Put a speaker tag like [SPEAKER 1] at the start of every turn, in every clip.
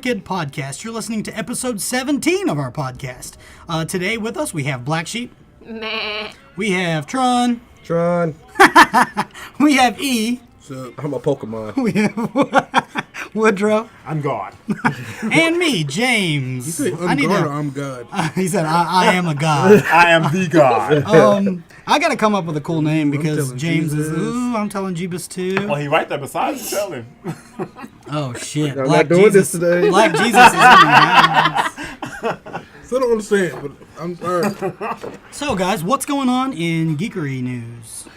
[SPEAKER 1] Permakids Podcast. You're listening to episode 17 of our podcast. Today with us, we have Black Sheep.
[SPEAKER 2] Meh.
[SPEAKER 1] We have Tron.
[SPEAKER 3] Tron.
[SPEAKER 1] We have E.
[SPEAKER 3] So, I'm a Pokemon.
[SPEAKER 1] We have Woodrow.
[SPEAKER 4] I'm God.
[SPEAKER 1] And me, James.
[SPEAKER 5] You say I'm God or I'm God?
[SPEAKER 1] He said, I am a god.
[SPEAKER 4] I am the God.
[SPEAKER 1] I got to come up with a cool name because
[SPEAKER 5] telling
[SPEAKER 1] James
[SPEAKER 5] Jesus.
[SPEAKER 1] is, I'm telling Jeebus too.
[SPEAKER 4] Well, he right there beside you. Tell him.
[SPEAKER 1] Oh, shit.
[SPEAKER 3] I'm not doing this today.
[SPEAKER 1] Black Jesus is in the house.
[SPEAKER 5] Still don't understand, but I'm sorry.
[SPEAKER 1] So, guys, what's going on in geekery news?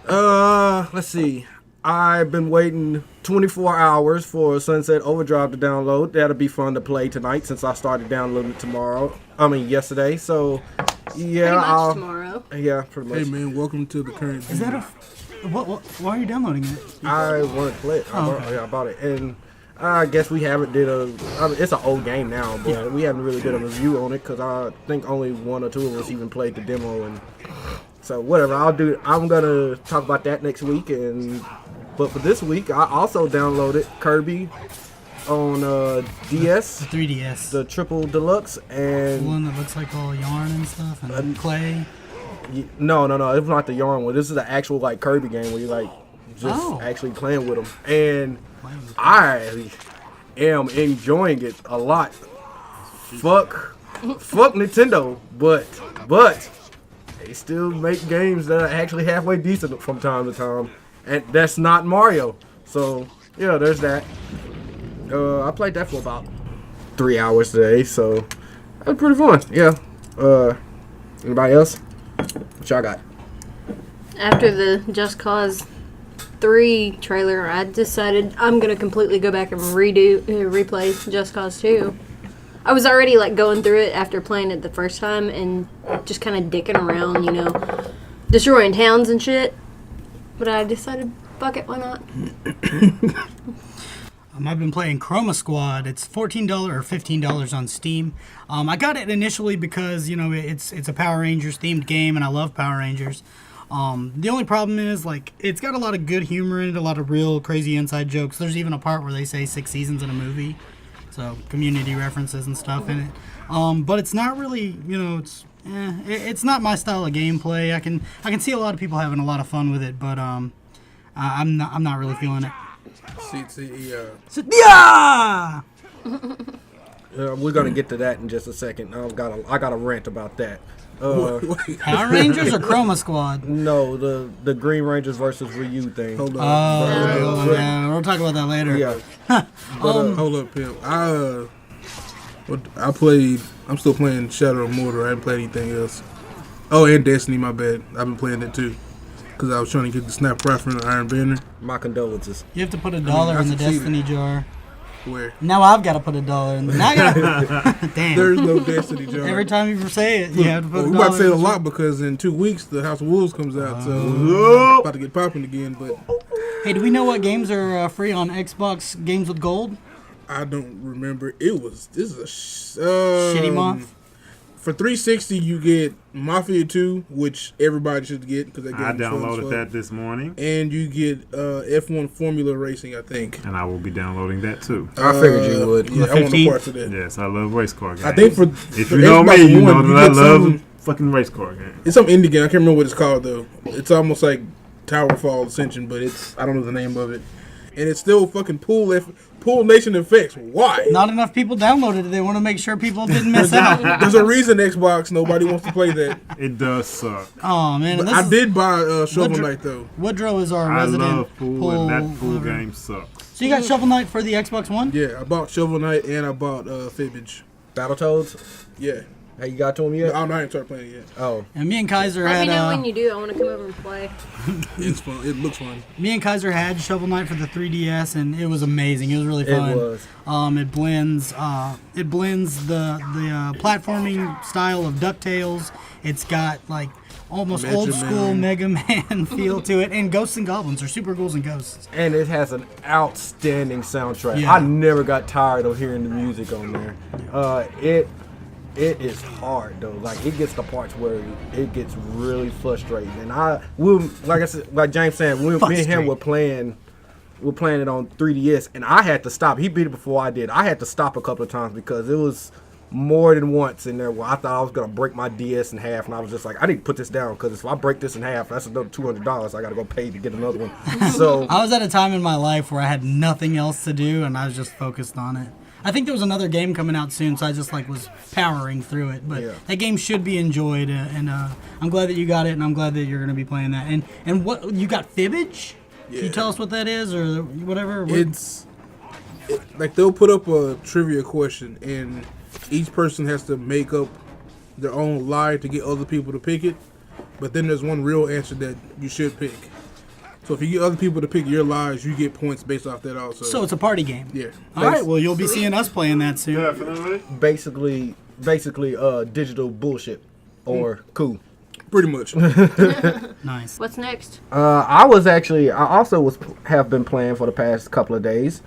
[SPEAKER 3] Let's see. I've been waiting 24 hours for Sunset Overdrive to download. That'll be fun to play tonight since I started downloading it yesterday. So, yeah.
[SPEAKER 2] Pretty much tomorrow.
[SPEAKER 3] Yeah, pretty much.
[SPEAKER 5] Hey man, welcome to the current.
[SPEAKER 1] Is that a... why are you downloading it?
[SPEAKER 3] I want to play it. I bought it. And I guess we haven't it's an old game now, but we haven't really did a review on it because I think only one or two of us even played the demo. And so whatever, I'm going to talk about that next week. But for this week, I also downloaded Kirby on DS.
[SPEAKER 1] The 3DS.
[SPEAKER 3] The Triple Deluxe. And
[SPEAKER 1] The one that looks like all yarn and stuff and clay.
[SPEAKER 3] No, it's not the yarn one. This is the actual like Kirby game where you like just actually playing with them. And I am enjoying it a lot. Fuck Nintendo, but they still make games that are actually halfway decent from time to time. And that's not Mario. So, yeah, there's that. I played that for about 3 hours today, so that was pretty fun. Yeah. Anybody else? What y'all got?
[SPEAKER 2] After the Just Cause 3 trailer, I decided I'm going to completely go back and replay Just Cause 2. I was already like going through it after playing it the first time and just kind of dicking around, destroying towns and shit. But I decided, fuck it, why not?
[SPEAKER 1] I've been playing Chroma Squad. It's $14 or $15 on Steam. I got it initially because, it's a Power Rangers themed game and I love Power Rangers. The only problem is, it's got a lot of good humor in it, a lot of real crazy inside jokes. There's even a part where they say 6 seasons in a movie. So, community references and stuff in it. But it's not really, it's not my style of gameplay. I can see a lot of people having a lot of fun with it, but I'm not really feeling it. Yeah!
[SPEAKER 3] We're gonna get to that in just a second. I got a rant about that.
[SPEAKER 1] Power Rangers or Chroma Squad?
[SPEAKER 3] No, the Green Rangers versus Ryu thing.
[SPEAKER 5] Hold on.
[SPEAKER 1] Yeah, we'll talk about that later.
[SPEAKER 3] Yeah.
[SPEAKER 5] Hold up, Pimp. I'm still playing Shadow of Mordor. I haven't played anything else. Oh, and Destiny, my bad. I've been playing that too. Because I was trying to get the Snap Rifle and the Iron Banner.
[SPEAKER 3] My condolences.
[SPEAKER 1] You have to put $1 in the Destiny jar.
[SPEAKER 5] Where?
[SPEAKER 1] Now I've got to put $1 in. Now I gotta. Damn.
[SPEAKER 5] There's no Destiny jar.
[SPEAKER 1] Every time you say it, you have to put $1.
[SPEAKER 5] We're about to say it a lot because in 2 weeks the House of Wolves comes out, so about to get popping again. But
[SPEAKER 1] hey, do we know what games are free on Xbox Games with Gold?
[SPEAKER 5] I don't remember. This is a
[SPEAKER 1] Shitty month.
[SPEAKER 5] For 360, you get Mafia 2, which everybody should get because
[SPEAKER 4] I downloaded that this morning,
[SPEAKER 5] and you get F1 Formula Racing, I think.
[SPEAKER 4] and I will be downloading that too.
[SPEAKER 3] I figured you would.
[SPEAKER 5] Yeah, I want no parts of that.
[SPEAKER 4] Yes, I love race car games.
[SPEAKER 5] I think
[SPEAKER 4] if you know me, you know that I love fucking race car games.
[SPEAKER 5] It's some indie game. I can't remember what it's called though. It's almost like Towerfall Ascension, but I don't know the name of it. And it's still fucking Pool Nation effects. Why?
[SPEAKER 1] Not enough people downloaded it. They want to make sure people didn't miss out.
[SPEAKER 5] There's a reason Xbox nobody wants to play that.
[SPEAKER 4] It does suck.
[SPEAKER 1] Oh man,
[SPEAKER 5] But I did buy Shovel Knight though.
[SPEAKER 1] Woodrow is our
[SPEAKER 4] I
[SPEAKER 1] resident
[SPEAKER 4] love pool, and that pool game sucks.
[SPEAKER 1] So you got Shovel Knight for the Xbox One?
[SPEAKER 5] Yeah, I bought Shovel Knight and I bought Fibbage.
[SPEAKER 3] Battletoads?
[SPEAKER 5] Yeah.
[SPEAKER 3] Have you got to them yet?
[SPEAKER 5] I haven't started playing it yet.
[SPEAKER 3] Oh.
[SPEAKER 1] And me and Kaiser
[SPEAKER 2] Let me
[SPEAKER 1] had.
[SPEAKER 2] know when you do. I want to come over and play.
[SPEAKER 5] It's fun. It looks fun.
[SPEAKER 1] Me and Kaiser had Shovel Knight for the 3DS, and it was amazing. It was really fun.
[SPEAKER 3] It was.
[SPEAKER 1] It blends the platforming style of DuckTales. It's got like almost
[SPEAKER 5] Mega
[SPEAKER 1] old school
[SPEAKER 5] Man.
[SPEAKER 1] Mega Man feel to it, and Ghosts and Goblins or Super Ghouls and Ghosts.
[SPEAKER 3] And it has an outstanding soundtrack.
[SPEAKER 1] Yeah.
[SPEAKER 3] I never got tired of hearing the music on there. It is hard though. Like it gets to parts where it gets really frustrating. And like I said, like James said, me and him were playing were playing it on 3DS, and I had to stop. He beat it before I did. I had to stop a couple of times because it was more than once in there where I thought I was going to break my DS in half, and I was just like, I need to put this down because if I break this in half, that's another $200 I got to go pay to get another one. So
[SPEAKER 1] I was at a time in my life where I had nothing else to do, and I was just focused on it. I think there was another game coming out soon, so I just was powering through it. But that game should be enjoyed, and I'm glad that you got it, and I'm glad that you're going to be playing that. And what you got, Fibbage? Yeah. Can you tell us what that is or whatever?
[SPEAKER 5] It's they'll put up a trivia question, and each person has to make up their own lie to get other people to pick it. But then there's one real answer that you should pick. So if you get other people to pick your lies, you get points based off that also.
[SPEAKER 1] So it's a party game.
[SPEAKER 5] Yeah.
[SPEAKER 1] All right. Well, you'll be seeing us playing that soon.
[SPEAKER 4] Definitely.
[SPEAKER 3] basically, digital bullshit or cool.
[SPEAKER 5] Pretty much.
[SPEAKER 1] Nice.
[SPEAKER 2] What's next?
[SPEAKER 3] I also have been playing for the past couple of days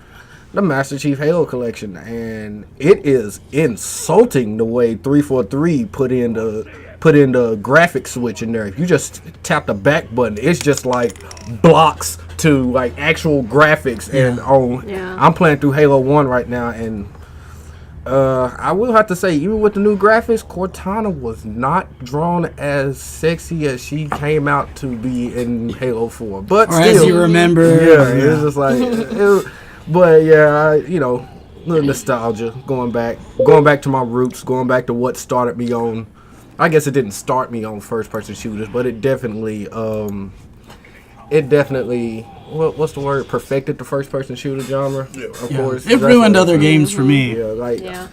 [SPEAKER 3] the Master Chief Halo Collection, and it is insulting the way 343 put in the graphic switch in there. If you just tap the back button, it's just like blocks to like actual graphics. And I'm playing through Halo 1 right now, and I will have to say, even with the new graphics, Cortana was not drawn as sexy as she came out to be in Halo 4. But still,
[SPEAKER 1] as you remember,
[SPEAKER 3] it was just like, but yeah, little nostalgia, going back to my roots, going back to what started me on. I guess it didn't start me on first-person shooters, but it definitely, what's the word? Perfected the first-person shooter genre. Yeah. Of course,
[SPEAKER 1] it ruined other games for me.
[SPEAKER 3] Yeah,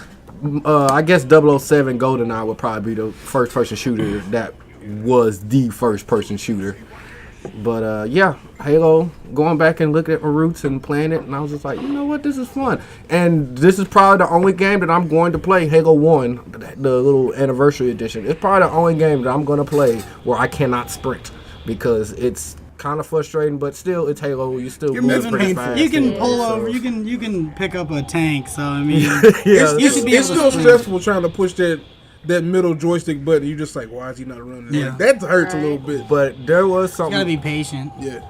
[SPEAKER 3] I guess 007 GoldenEye would probably be the first-person shooter that was the first-person shooter. But Halo, going back and looking at my roots and playing it, and I was just like, you know what, this is fun. And this is probably the only game that I'm going to play, Halo 1, the little anniversary edition. It's probably the only game that I'm going to play where I cannot sprint, because it's kind of frustrating, but still, it's Halo. You're moving pretty fast.
[SPEAKER 1] You can pull over. You can pick up a tank. So I mean,
[SPEAKER 5] it's still stressful trying to push that middle joystick button. You're just like, why is he not running?
[SPEAKER 1] Yeah.
[SPEAKER 5] Like, that hurts a little bit.
[SPEAKER 3] But there was something.
[SPEAKER 1] You gotta be patient.
[SPEAKER 5] Yeah.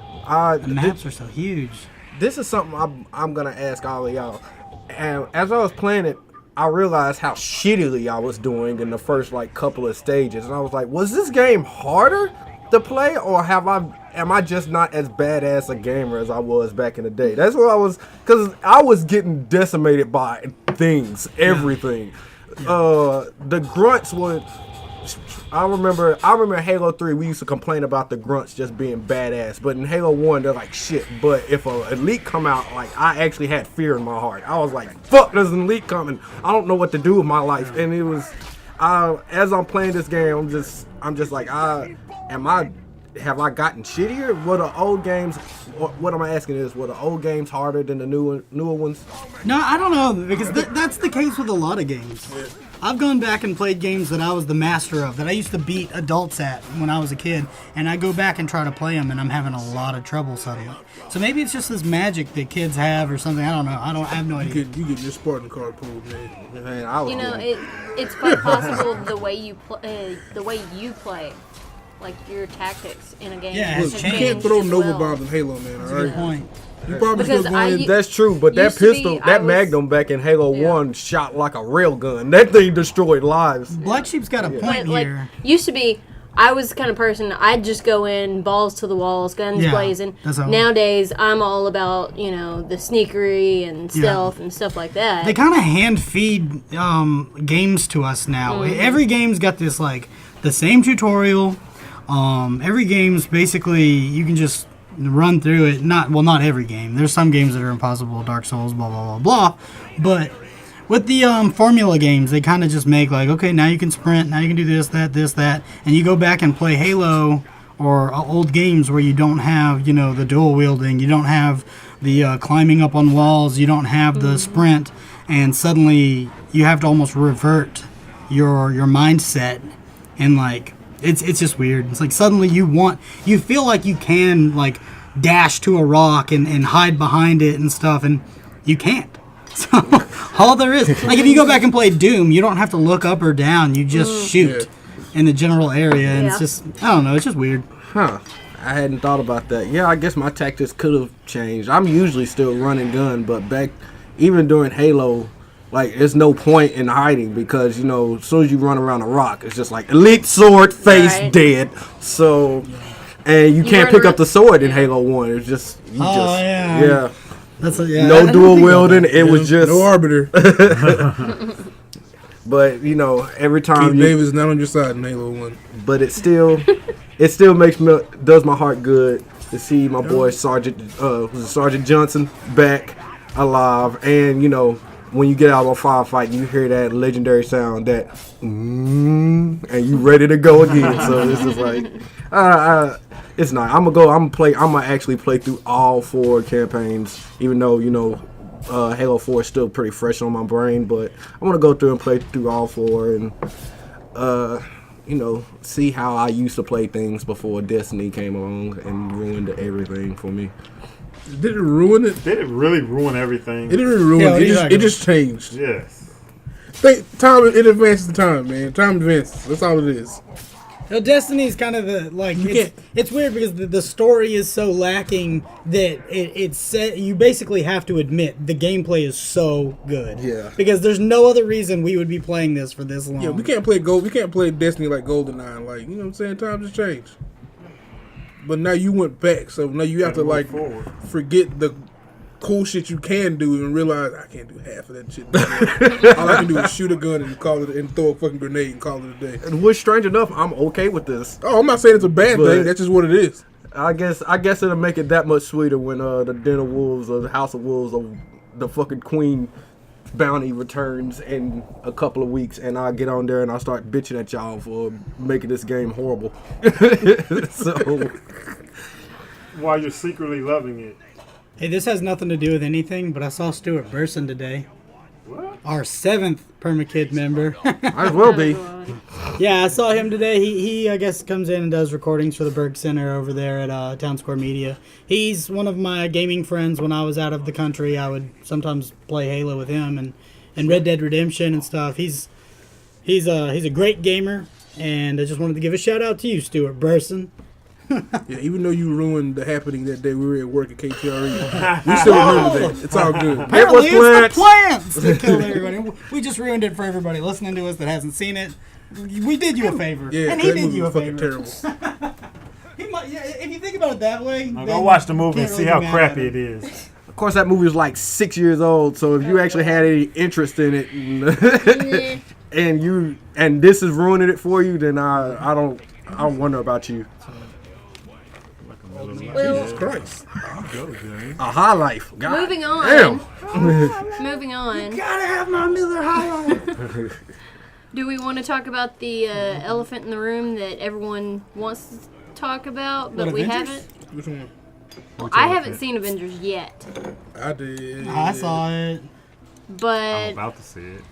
[SPEAKER 1] The maps are so huge.
[SPEAKER 3] This is something I'm gonna ask all of y'all. And as I was playing it, I realized how shittily I was doing in the first couple of stages, and I was like, was this game harder to play, or am I just not as badass a gamer as I was back in the day? That's what I was, because I was getting decimated by things, everything. The grunts would. I remember Halo 3, we used to complain about the grunts just being badass, but in Halo 1 they're like shit. But if an elite come out, I actually had fear in my heart. I was like, fuck, there's an elite coming. I don't know what to do with my life. And it was as I'm playing this game, I'm just like, have I gotten shittier? Were the old games, what am I asking is, were the old games harder than the newer ones?
[SPEAKER 1] No, I don't know, because that's the case with a lot of games. Yeah. I've gone back and played games that I was the master of, that I used to beat adults at when I was a kid, and I go back and try to play them, and I'm having a lot of trouble suddenly. So maybe it's just this magic that kids have or something. I don't know. I have no idea.
[SPEAKER 5] You get your Spartan card pulled, man.
[SPEAKER 2] It's quite possible the way you play. Like your tactics in a game.
[SPEAKER 1] Yeah,
[SPEAKER 5] look, you can't throw Nova bombs in Halo, man.
[SPEAKER 1] That's a good point.
[SPEAKER 5] You probably still going.
[SPEAKER 3] That's true, but that pistol, Magnum back in Halo 1 shot like a railgun. That thing destroyed lives.
[SPEAKER 1] Black Sheep's got a point here.
[SPEAKER 2] Used to be, I was the kind of person, I'd just go in, balls to the walls, guns blazing. Nowadays, I'm all about, the sneakery and stealth and stuff like that.
[SPEAKER 1] They kind of hand feed games to us now. Mm-hmm. Every game's got this, the same tutorial. Every game's basically, you can just run through it. Not every game. There's some games that are impossible, Dark Souls, blah, blah, blah, blah. But with the formula games, they kind of just make okay, now you can sprint, now you can do this, that. And you go back and play Halo or old games where you don't have, the dual wielding, you don't have the climbing up on walls, you don't have the sprint, and suddenly you have to almost revert your mindset and It's just weird. It's suddenly you feel like you can dash to a rock and hide behind it and stuff, and you can't. So all there is, if you go back and play Doom, you don't have to look up or down. You just shoot in the general area, and it's just, I don't know, it's just weird.
[SPEAKER 3] Huh. I hadn't thought about that. Yeah, I guess my tactics could have changed. I'm usually still running gun, but even during Halo, like, there's no point in hiding because, you know, as soon as you run around a rock, it's just like elite sword, face dead. So, and you can't pick up the sword in Halo 1. It's just, yeah.
[SPEAKER 1] That's
[SPEAKER 3] no dual wielding. It was just
[SPEAKER 5] no arbiter.
[SPEAKER 3] But, you know, every time
[SPEAKER 5] Keith Davis not on your side in Halo 1.
[SPEAKER 3] But it still does my heart good to see my boy Sergeant Johnson back alive. And, you know, when you get out of a firefight, you hear that legendary sound, that and you ready to go again. So it's just like, it's not. I'm gonna actually play through all 4 campaigns, even though, you know, Halo 4 is still pretty fresh on my brain. But I want to go through and play through all 4 and, you know, see how I used to play things before Destiny came along and ruined everything for me.
[SPEAKER 5] Did it ruin it?
[SPEAKER 4] Did it really ruin everything?
[SPEAKER 5] It didn't ruin it. It just changed.
[SPEAKER 4] Yes.
[SPEAKER 5] Time, it advances the time, man. Time advances. That's all it is.
[SPEAKER 1] You know, Destiny's kind of the, like, it's weird because the story is so lacking that you basically have to admit the gameplay is so good.
[SPEAKER 5] Yeah.
[SPEAKER 1] Because there's no other reason we would be playing this for this long.
[SPEAKER 5] Yeah, we can't play Destiny like GoldenEye. Like, you know what I'm saying? Times have changed. But now you went back, so now you have to, like, forget the cool shit you can do and realize I can't do half of that shit. All I can do is shoot a gun and throw a fucking grenade and call it a day.
[SPEAKER 3] And which, strange enough, I'm okay with this.
[SPEAKER 5] Oh, I'm not saying it's a bad thing. That's just what it is.
[SPEAKER 3] I guess it'll make it that much sweeter when the Den of Wolves or the House of Wolves or the fucking Queen bounty returns in a couple of weeks, and I'll get on there and I'll start bitching at y'all for making this game horrible. So,
[SPEAKER 4] while you're secretly loving it.
[SPEAKER 1] Hey, this has nothing to do with anything, but I saw Stuart Burson today.
[SPEAKER 4] What?
[SPEAKER 1] Our 7th Permakid member.
[SPEAKER 3] Might as well be.
[SPEAKER 1] Yeah, I saw him today. He I guess comes in and does recordings for the Berg Center over there at Town Square Media. He's one of my gaming friends. When I was out of the country, I would sometimes play Halo with him and Red Dead Redemption and stuff. He's a great gamer, and I just wanted to give a shout out to you, Stuart Burson.
[SPEAKER 5] Yeah, even though you ruined the happening that day we were at work at KTRE, we still remember that. It's all good.
[SPEAKER 1] Apparently it's the plants that killed everybody. We just ruined it for everybody listening to us that hasn't seen it. We did you a favor.
[SPEAKER 5] Yeah,
[SPEAKER 1] and he did you a
[SPEAKER 5] fucking
[SPEAKER 1] favor.
[SPEAKER 5] terrible.
[SPEAKER 1] If you think about it that way,
[SPEAKER 4] Go watch the movie and see how crappy it is.
[SPEAKER 3] Of course, that movie was like 6 years old, so if you actually had any interest in it, and this is ruining it for you, then I don't wonder about you.
[SPEAKER 2] Well,
[SPEAKER 3] Jesus Christ. A high life. God.
[SPEAKER 2] moving on.
[SPEAKER 3] Damn.
[SPEAKER 2] Moving on.
[SPEAKER 1] Gotta have my Miller High Life.
[SPEAKER 2] Do we want to talk about the elephant in the room that everyone wants to talk about, but we haven't?
[SPEAKER 5] Which one?
[SPEAKER 2] I haven't seen Avengers yet,
[SPEAKER 5] I did.
[SPEAKER 1] I saw it.
[SPEAKER 2] but
[SPEAKER 4] I'm about to see it.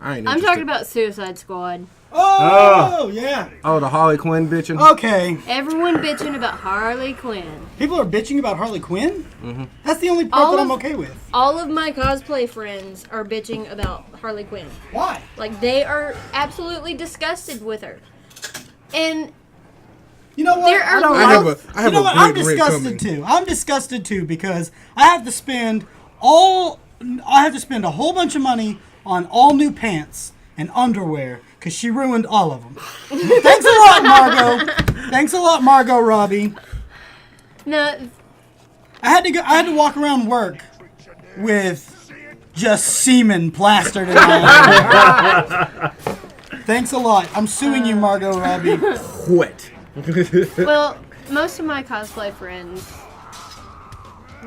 [SPEAKER 2] I'm talking about Suicide Squad.
[SPEAKER 1] Oh, yeah.
[SPEAKER 3] Oh, the Harley Quinn bitching?
[SPEAKER 1] Okay.
[SPEAKER 2] Everyone bitching about Harley Quinn.
[SPEAKER 1] People are bitching about Harley Quinn?
[SPEAKER 3] Mm-hmm.
[SPEAKER 1] That's the only part that I'm okay with.
[SPEAKER 2] All of my cosplay friends are bitching about Harley Quinn.
[SPEAKER 1] Why?
[SPEAKER 2] Like, they are absolutely disgusted with her. And
[SPEAKER 1] you know what?
[SPEAKER 2] there are
[SPEAKER 5] I have a
[SPEAKER 1] I'm
[SPEAKER 5] great
[SPEAKER 1] disgusted
[SPEAKER 5] coming.
[SPEAKER 1] too. I'm disgusted too because I have to spend a whole bunch of money on all new pants and underwear because she ruined all of them. Thanks a lot, Margot. Thanks a lot, Margot Robbie.
[SPEAKER 2] no,
[SPEAKER 1] I had to walk around work with just semen plastered in my eye. Thanks a lot. I'm suing you, Margot Robbie.
[SPEAKER 3] Quit.
[SPEAKER 2] well, most of my cosplay friends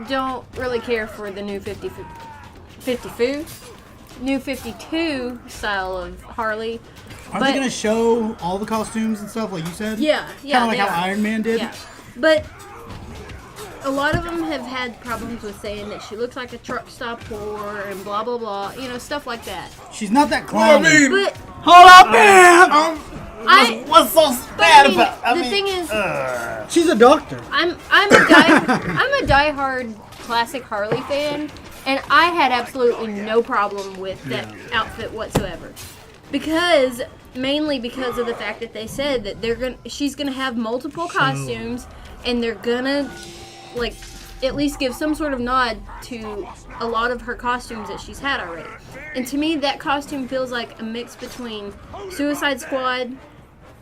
[SPEAKER 2] don't really care for the new 52 style of Harley.
[SPEAKER 1] Are they going to show all the costumes and stuff like you said?
[SPEAKER 2] Yeah.
[SPEAKER 1] Kind of like
[SPEAKER 2] they
[SPEAKER 1] how
[SPEAKER 2] are.
[SPEAKER 1] Iron Man did?
[SPEAKER 2] Yeah. But a lot of them have had problems with saying that she looks like a truck stop whore and blah, blah, blah. You know, stuff like that.
[SPEAKER 1] She's not that clowny.
[SPEAKER 2] But
[SPEAKER 1] Hold up, man! What's so bad about it?
[SPEAKER 2] The thing is,
[SPEAKER 1] She's a doctor.
[SPEAKER 2] I'm a diehard classic Harley fan, and I had absolutely no problem with that outfit whatsoever, mainly because of the fact that they said that she's gonna have multiple costumes, and they're gonna, like, at least give some sort of nod to a lot of her costumes that she's had already. And to me, that costume feels like a mix between Suicide Squad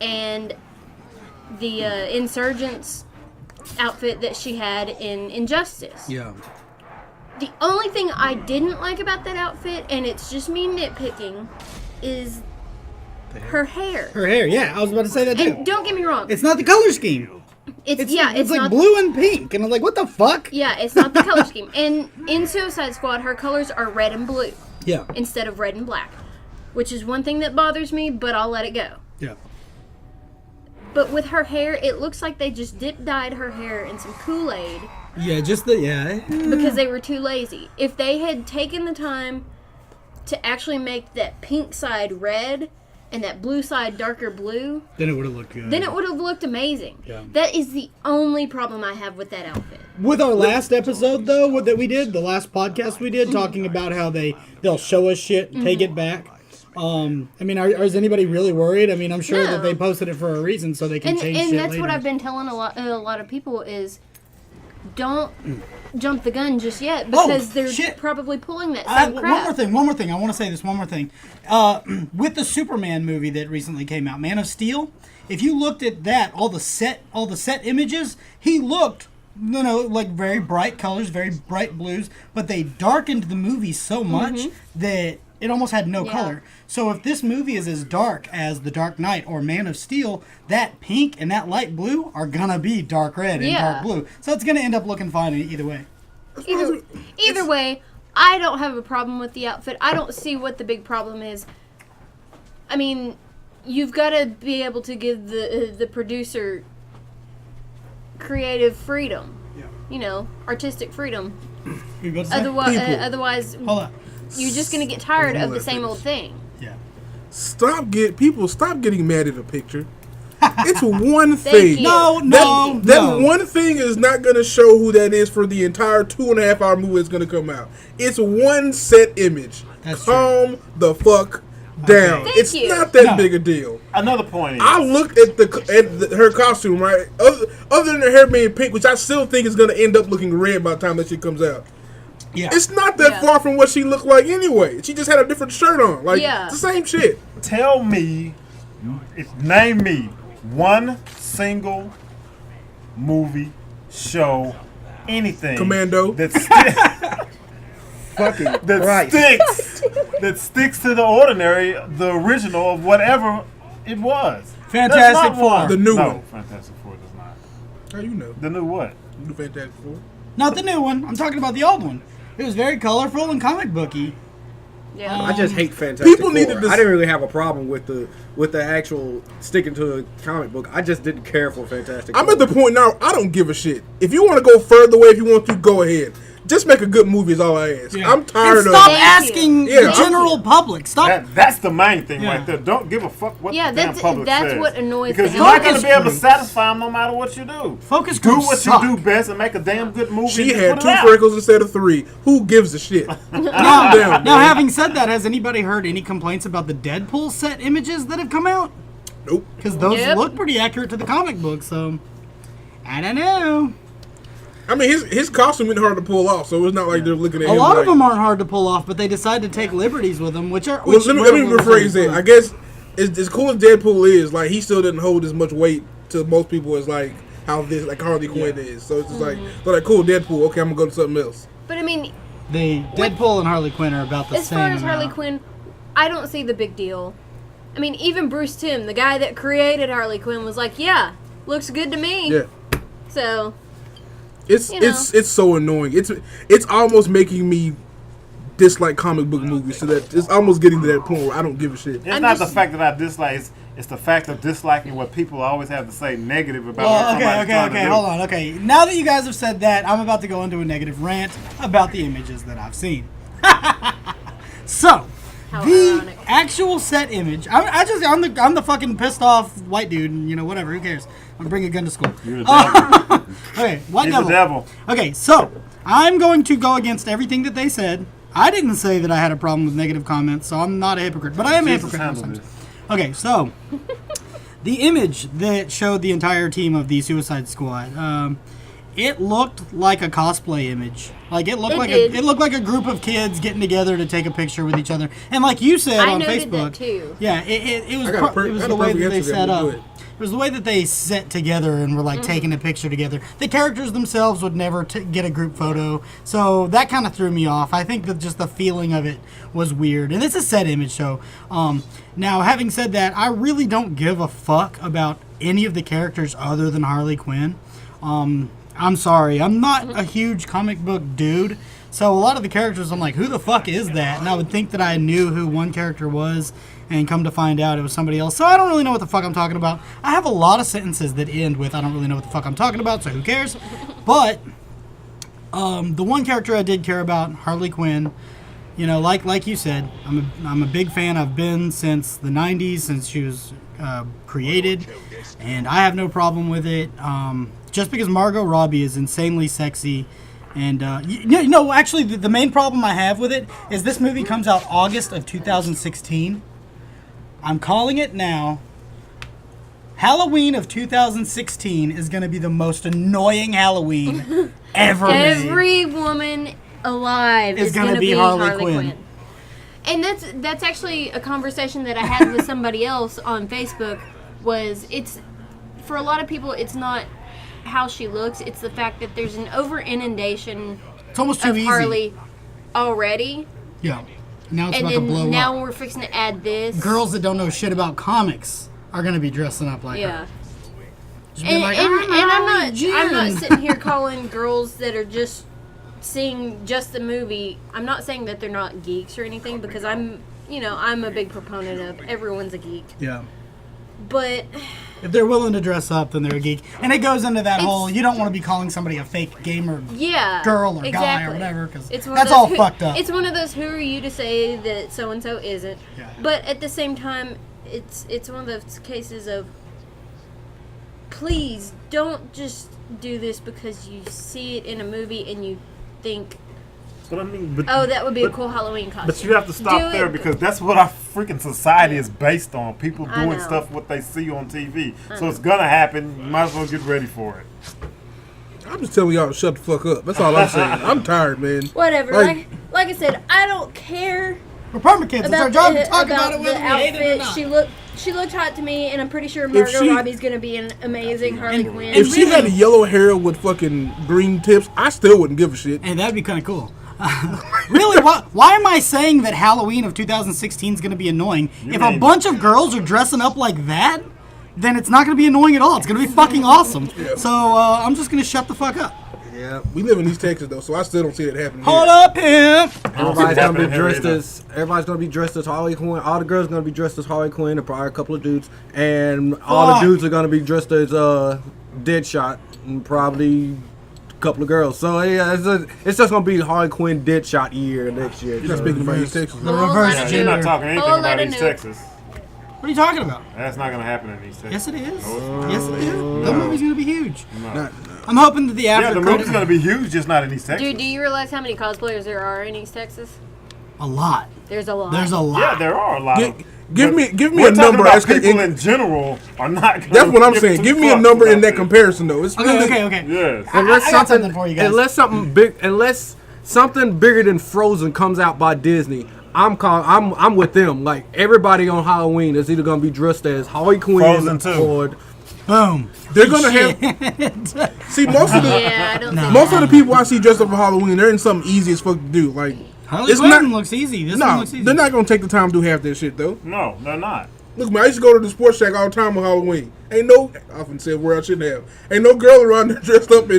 [SPEAKER 2] and the Insurgents outfit that she had in Injustice.
[SPEAKER 1] Yeah.
[SPEAKER 2] The only thing I didn't like about that outfit, and it's just me nitpicking, is her hair.
[SPEAKER 1] Her hair, yeah. I was about to say that too.
[SPEAKER 2] And don't get me wrong.
[SPEAKER 1] It's not the color scheme.
[SPEAKER 2] It's
[SPEAKER 1] like
[SPEAKER 2] not
[SPEAKER 1] blue and pink. And I was like, what the fuck?
[SPEAKER 2] Yeah, it's not the color scheme. And in Suicide Squad, her colors are red and blue.
[SPEAKER 1] Yeah.
[SPEAKER 2] Instead of red and black. Which is one thing that bothers me, but I'll let it go.
[SPEAKER 1] Yeah.
[SPEAKER 2] But with her hair, it looks like they just dyed her hair in some Kool-Aid.
[SPEAKER 1] Yeah,
[SPEAKER 2] Because they were too lazy. If they had taken the time to actually make that pink side red and that blue side darker blue,
[SPEAKER 1] then it would have looked good.
[SPEAKER 2] Then it would have looked amazing.
[SPEAKER 1] Yeah.
[SPEAKER 2] That is the only problem I have with that outfit.
[SPEAKER 1] With our last episode, though, that we did, the last podcast we did, talking about how they'll show us shit and take it back. I mean, is anybody really worried? I mean, I'm sure that they posted it for a reason so they can change shit
[SPEAKER 2] And that's
[SPEAKER 1] later.
[SPEAKER 2] what I've been telling a lot of people is, don't jump the gun just yet because they're probably pulling that same crap.
[SPEAKER 1] One more thing. I want to say this one more thing. With the Superman movie that recently came out, Man of Steel, if you looked at that, all the set images, he looked, like very bright colors, very bright blues, but they darkened the movie so much that it almost had no color. So if this movie is as dark as The Dark Knight or Man of Steel, that pink and that light blue are gonna be dark red and dark blue. So it's gonna end up looking fine either way.
[SPEAKER 2] Either way, I don't have a problem with the outfit. I don't see what the big problem is. I mean, you've got to be able to give the producer creative freedom. Yeah. Artistic freedom. Otherwise,
[SPEAKER 1] hold on.
[SPEAKER 2] You're just gonna get tired of the same old thing.
[SPEAKER 1] Yeah.
[SPEAKER 5] Stop getting mad at a picture. It's one thing.
[SPEAKER 1] No.
[SPEAKER 5] That one thing is not gonna show who that is for the entire 2.5 hour movie that's gonna come out. It's one set image. Calm the fuck down.
[SPEAKER 2] Thank
[SPEAKER 5] it's
[SPEAKER 2] you.
[SPEAKER 5] not that big a deal.
[SPEAKER 4] Another point is,
[SPEAKER 5] I looked at her costume, right? Other than her hair being pink, which I still think is gonna end up looking red by the time that shit comes out.
[SPEAKER 1] Yeah.
[SPEAKER 5] It's not that far from what she looked like anyway. She just had a different shirt on. It's the same shit.
[SPEAKER 4] Name me one single movie, show, anything.
[SPEAKER 5] Commando.
[SPEAKER 4] That sticks to the ordinary, the original of whatever it was.
[SPEAKER 1] Fantastic Four.
[SPEAKER 5] The new
[SPEAKER 4] no,
[SPEAKER 5] one.
[SPEAKER 4] Fantastic Four does not.
[SPEAKER 5] How you know?
[SPEAKER 4] The new what?
[SPEAKER 5] The new Fantastic Four.
[SPEAKER 1] Not the new one. I'm talking about the old one. It was very colorful and comic booky.
[SPEAKER 2] Yeah.
[SPEAKER 3] I just hate Fantastic
[SPEAKER 5] People
[SPEAKER 3] Four.
[SPEAKER 5] needed to
[SPEAKER 3] I didn't really have a problem with the actual sticking to the comic book. I just didn't care for Fantastic Four.
[SPEAKER 5] I'm at the point now, I don't give a shit. If you want to go further away, if you want to, go ahead. Just make a good movie is all I ask.
[SPEAKER 1] Yeah.
[SPEAKER 5] I'm tired
[SPEAKER 1] Stop
[SPEAKER 5] of
[SPEAKER 1] asking the general public. Stop.
[SPEAKER 4] That's the main thing right there. Don't give a fuck what the damn public says.
[SPEAKER 2] That's what annoys
[SPEAKER 4] because
[SPEAKER 2] me.
[SPEAKER 4] you're not going to be able to satisfy them no matter what you do.
[SPEAKER 1] Focus
[SPEAKER 4] do
[SPEAKER 1] groups
[SPEAKER 4] what
[SPEAKER 1] suck.
[SPEAKER 4] you do best and make a damn good movie.
[SPEAKER 5] She had 2 freckles instead of 3. Who gives a shit?
[SPEAKER 1] Now, having said that, has anybody heard any complaints about the Deadpool set images that have come out?
[SPEAKER 5] Nope.
[SPEAKER 1] Because those look pretty accurate to the comic book, so I don't know.
[SPEAKER 5] I mean, his costume isn't hard to pull off, so it's not like they're looking at him.
[SPEAKER 1] A lot
[SPEAKER 5] like,
[SPEAKER 1] of them aren't hard to pull off, but they decide to take liberties with them, which are.
[SPEAKER 5] Well, let me rephrase that. I guess as cool as Deadpool is, like he still doesn't hold as much weight to most people as like how this like Harley Quinn is. So it's just like they're like, cool, Deadpool. Okay, I'm gonna go to something else.
[SPEAKER 2] But I mean,
[SPEAKER 1] Deadpool and Harley Quinn are about the
[SPEAKER 2] as
[SPEAKER 1] same.
[SPEAKER 2] far as Harley Quinn, I don't see the big deal. I mean, even Bruce Timm, the guy that created Harley Quinn, was like, "Yeah, looks good to me."
[SPEAKER 5] Yeah.
[SPEAKER 2] So.
[SPEAKER 5] It's so annoying. It's almost making me dislike comic book movies, so that it's almost getting to that point where I don't give a shit.
[SPEAKER 4] It's not the fact that I dislike. It's the fact of disliking what people always have to say negative about. Well,
[SPEAKER 1] okay, hold on. Okay, now that you guys have said that, I'm about to go into a negative rant about the images that I've seen. So, the actual set image. I'm the fucking pissed off white dude, and whatever. Who cares? I'm bringing a gun to school.
[SPEAKER 4] You're the devil.
[SPEAKER 1] Okay, white
[SPEAKER 4] He's
[SPEAKER 1] devil.
[SPEAKER 4] the devil.
[SPEAKER 1] Okay, so I'm going to go against everything that they said. I didn't say that I had a problem with negative comments, so I'm not a hypocrite, but I am a hypocrite. Okay, so the image that showed the entire team of the Suicide Squad, it looked like a cosplay image. Like it looked it looked like a group of kids getting together to take a picture with each other. And like you said on
[SPEAKER 2] noted
[SPEAKER 1] Facebook,
[SPEAKER 2] that too.
[SPEAKER 1] Yeah, it was the way that they set up. It was the way that they set together and were like taking a picture together. The characters themselves would never get a group photo, so that kind of threw me off. I think that just the feeling of it was weird, and it's a set image. So, now having said that, I really don't give a fuck about any of the characters other than Harley Quinn. I'm sorry, I'm not a huge comic book dude, so a lot of the characters I'm like, who the fuck is that? And I would think that I knew who one character was, and come to find out it was somebody else. So I don't really know what the fuck I'm talking about. I have a lot of sentences that end with I don't really know what the fuck I'm talking about, so who cares? But the one character I did care about, Harley Quinn, you know, like you said, I'm a big fan. I've been since the 90s, since she was created, and I have no problem with it. Just because Margot Robbie is insanely sexy. And, actually, the main problem I have with it is this movie comes out August of 2016. I'm calling it now. Halloween of 2016 is going to be the most annoying Halloween ever made.
[SPEAKER 2] Every woman alive is going to be Harley Quinn. And that's actually a conversation that I had with somebody else on Facebook. It's for a lot of people, it's not how she looks, it's the fact that there's an over inundation
[SPEAKER 1] it's almost too easy.
[SPEAKER 2] Harley already.
[SPEAKER 1] Yeah. Now it's
[SPEAKER 2] and
[SPEAKER 1] about to blow
[SPEAKER 2] now
[SPEAKER 1] up.
[SPEAKER 2] we're fixing to add this.
[SPEAKER 1] Girls that don't know shit about comics are going to be dressing up like her. Just
[SPEAKER 2] And,
[SPEAKER 1] like,
[SPEAKER 2] and I'm
[SPEAKER 1] June.
[SPEAKER 2] not sitting here calling girls that are just seeing just the movie. I'm not saying that they're not geeks or anything, because I'm a big proponent of everyone's a geek.
[SPEAKER 1] Yeah.
[SPEAKER 2] But
[SPEAKER 1] if they're willing to dress up, then they're a geek. And it goes into that whole, you don't want to be calling somebody a fake gamer girl or guy or whatever, because that's all fucked up.
[SPEAKER 2] It's one of those, who are you to say that so-and-so isn't?
[SPEAKER 1] Yeah.
[SPEAKER 2] But at the same time, it's one of those cases of, please don't just do this because you see it in a movie and you think,
[SPEAKER 4] But I mean,
[SPEAKER 2] that would be a cool Halloween costume.
[SPEAKER 4] But you have to stop there, because that's what our freaking society is based on. People doing stuff what they see on TV. So it's gonna happen. You might as well get ready for it.
[SPEAKER 5] I'm just telling y'all to shut the fuck up. That's all I'm saying. I'm tired, man.
[SPEAKER 2] Whatever. Like I said, I don't care.
[SPEAKER 1] We're Permakids. It's our job to talk about it whether we hate it or not.
[SPEAKER 2] She looked hot to me, and I'm pretty sure Margot Robbie's gonna be an amazing Harley Quinn.
[SPEAKER 5] If she had yellow hair with fucking green tips, I still wouldn't give a shit.
[SPEAKER 1] And that'd be kind of cool. Really, why am I saying that Halloween of 2016 is going to be annoying? If a bunch of girls are dressing up like that, then it's not going to be annoying at all. It's going to be fucking awesome. Yeah. So I'm just going to shut the fuck up.
[SPEAKER 5] Yeah, we live in East Texas though, so I still don't see it happening.
[SPEAKER 1] Hold up, pimp!
[SPEAKER 3] Everybody's gonna be dressed as Harley Quinn. All the girls are gonna be dressed as Harley Quinn, and probably a couple of dudes, and all the dudes are gonna be dressed as Deadshot, and probably a couple of girls. So yeah, it's just gonna be Harley Quinn Deadshot year next year.
[SPEAKER 5] You're speaking about East Texas.
[SPEAKER 1] The reverse.
[SPEAKER 4] You're not talking anything about East Texas.
[SPEAKER 1] What are you talking about?
[SPEAKER 4] That's not going to happen in East Texas.
[SPEAKER 1] Yes, it is. Yes, it is. The movie's going to be huge. No. I'm hoping that the after
[SPEAKER 4] the movie's going to be huge, just not in East Texas.
[SPEAKER 2] Dude, do you realize how many cosplayers there are in East Texas?
[SPEAKER 1] A lot.
[SPEAKER 2] There's a lot.
[SPEAKER 1] There's a lot.
[SPEAKER 4] Yeah, there are a lot.
[SPEAKER 5] Give me
[SPEAKER 4] We're
[SPEAKER 5] a number.
[SPEAKER 4] About people in general are not.
[SPEAKER 5] That's what I'm saying. Give me a number in that comparison, though. It's
[SPEAKER 1] okay.
[SPEAKER 4] Yes.
[SPEAKER 1] I got something for you guys.
[SPEAKER 3] Unless something bigger than Frozen comes out by Disney, I'm with them. Like, everybody on Halloween is either gonna be dressed as Harley Quinn or
[SPEAKER 1] boom.
[SPEAKER 5] They're gonna have. See, most of the people I see dressed up for Halloween, they're in something easy as fuck to do. Like,
[SPEAKER 1] Harley Quinn looks easy. This one looks easy.
[SPEAKER 5] They're not gonna take the time to do half that shit though.
[SPEAKER 4] No, they're not.
[SPEAKER 5] Look, man, I used to go to the sports shack all the time on Halloween. I often said where I shouldn't have. Ain't no girl around there dressed up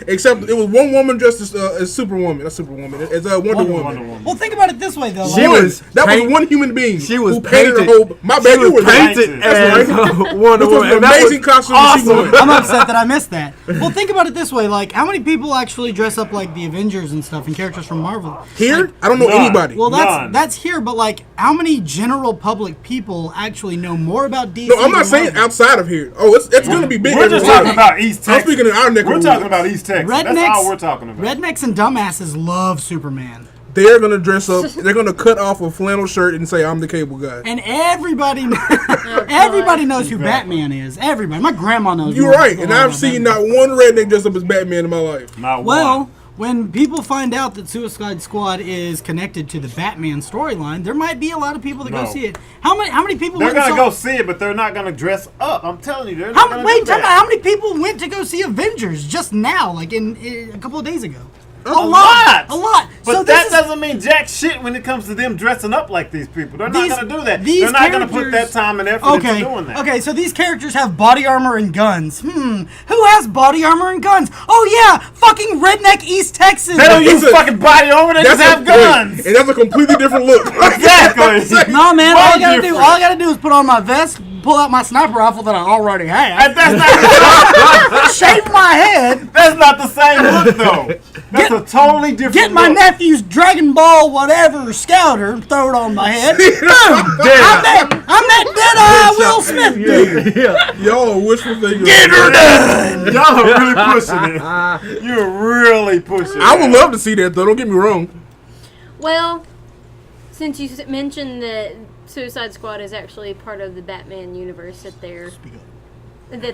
[SPEAKER 5] except it was one woman dressed as Superwoman. Not Superwoman, as Wonder Woman.
[SPEAKER 1] Well, think about it this way, though.
[SPEAKER 5] That was one human being.
[SPEAKER 3] She was
[SPEAKER 5] who painted her whole. My bad, you were
[SPEAKER 3] painted. That's right. Wonder Woman.
[SPEAKER 5] An amazing costume.
[SPEAKER 1] Awesome. I'm upset that I missed that. Well, think about it this way: like, how many people actually dress up like the Avengers and stuff and characters from Marvel?
[SPEAKER 5] Here,
[SPEAKER 1] like,
[SPEAKER 5] I don't know anybody.
[SPEAKER 1] Well, that's here, but like, how many general public people actually know more about DC?
[SPEAKER 5] No, I'm not saying outside of here. Oh, it's going to be big.
[SPEAKER 4] We're just talking about East Texas.
[SPEAKER 5] I'm speaking in our neck.
[SPEAKER 4] We're talking about East Texas. That's all we're talking about.
[SPEAKER 1] Rednecks and dumbasses love Superman.
[SPEAKER 5] they're gonna dress up. They're gonna cut off a flannel shirt and say, "I'm the cable guy."
[SPEAKER 1] And everybody knows who Batman is. Everybody. My grandma knows.
[SPEAKER 5] You're right, and I've seen not one redneck dress up as Batman in my life.
[SPEAKER 4] Not
[SPEAKER 1] Well,
[SPEAKER 4] one.
[SPEAKER 1] when people find out that Suicide Squad is connected to the Batman storyline, there might be a lot of people that go see it. How many people?
[SPEAKER 4] They're
[SPEAKER 1] went and
[SPEAKER 4] gonna
[SPEAKER 1] saw-
[SPEAKER 4] go see it, but they're not gonna dress up. I'm telling you, they're not
[SPEAKER 1] How,
[SPEAKER 4] gonna
[SPEAKER 1] wait,
[SPEAKER 4] do
[SPEAKER 1] time out.
[SPEAKER 4] that.
[SPEAKER 1] How many people went to go see Avengers just now, like in a couple of days ago?
[SPEAKER 4] A lot.
[SPEAKER 1] A lot.
[SPEAKER 4] But
[SPEAKER 1] So
[SPEAKER 4] that
[SPEAKER 1] this is-
[SPEAKER 4] doesn't mean jack shit when it comes to them dressing up like these people. They're not
[SPEAKER 1] These-
[SPEAKER 4] going to do that.
[SPEAKER 1] these
[SPEAKER 4] They're not going to put
[SPEAKER 1] characters-
[SPEAKER 4] that time and effort into doing that.
[SPEAKER 1] Okay, so these characters have body armor and guns. Who has body armor and guns? Oh yeah, fucking redneck East Texas.
[SPEAKER 4] They don't use
[SPEAKER 5] That's a-
[SPEAKER 4] fucking body armor. They just have guns.
[SPEAKER 5] and that's a completely different look.
[SPEAKER 4] Exactly.
[SPEAKER 1] No man,
[SPEAKER 4] Why
[SPEAKER 1] all I gotta
[SPEAKER 4] different?
[SPEAKER 1] do, all I gotta do is put on my vest, pull out my sniper rifle that I already have,
[SPEAKER 4] And
[SPEAKER 1] shave my head,
[SPEAKER 4] that's not the same look, though. That's a totally different
[SPEAKER 1] get my
[SPEAKER 4] look.
[SPEAKER 1] nephew's Dragon Ball whatever scouter, and throw it on my head. Boom!
[SPEAKER 4] Damn.
[SPEAKER 1] I'm that dead-eye Will Smith dude.
[SPEAKER 5] Y'all are wishful thinking.
[SPEAKER 1] Get her done.
[SPEAKER 4] Y'all are really pushing it. You're really pushing it.
[SPEAKER 5] I would love to see that though. Don't get me wrong.
[SPEAKER 2] Well, since you mentioned that Suicide Squad is actually part of the Batman universe that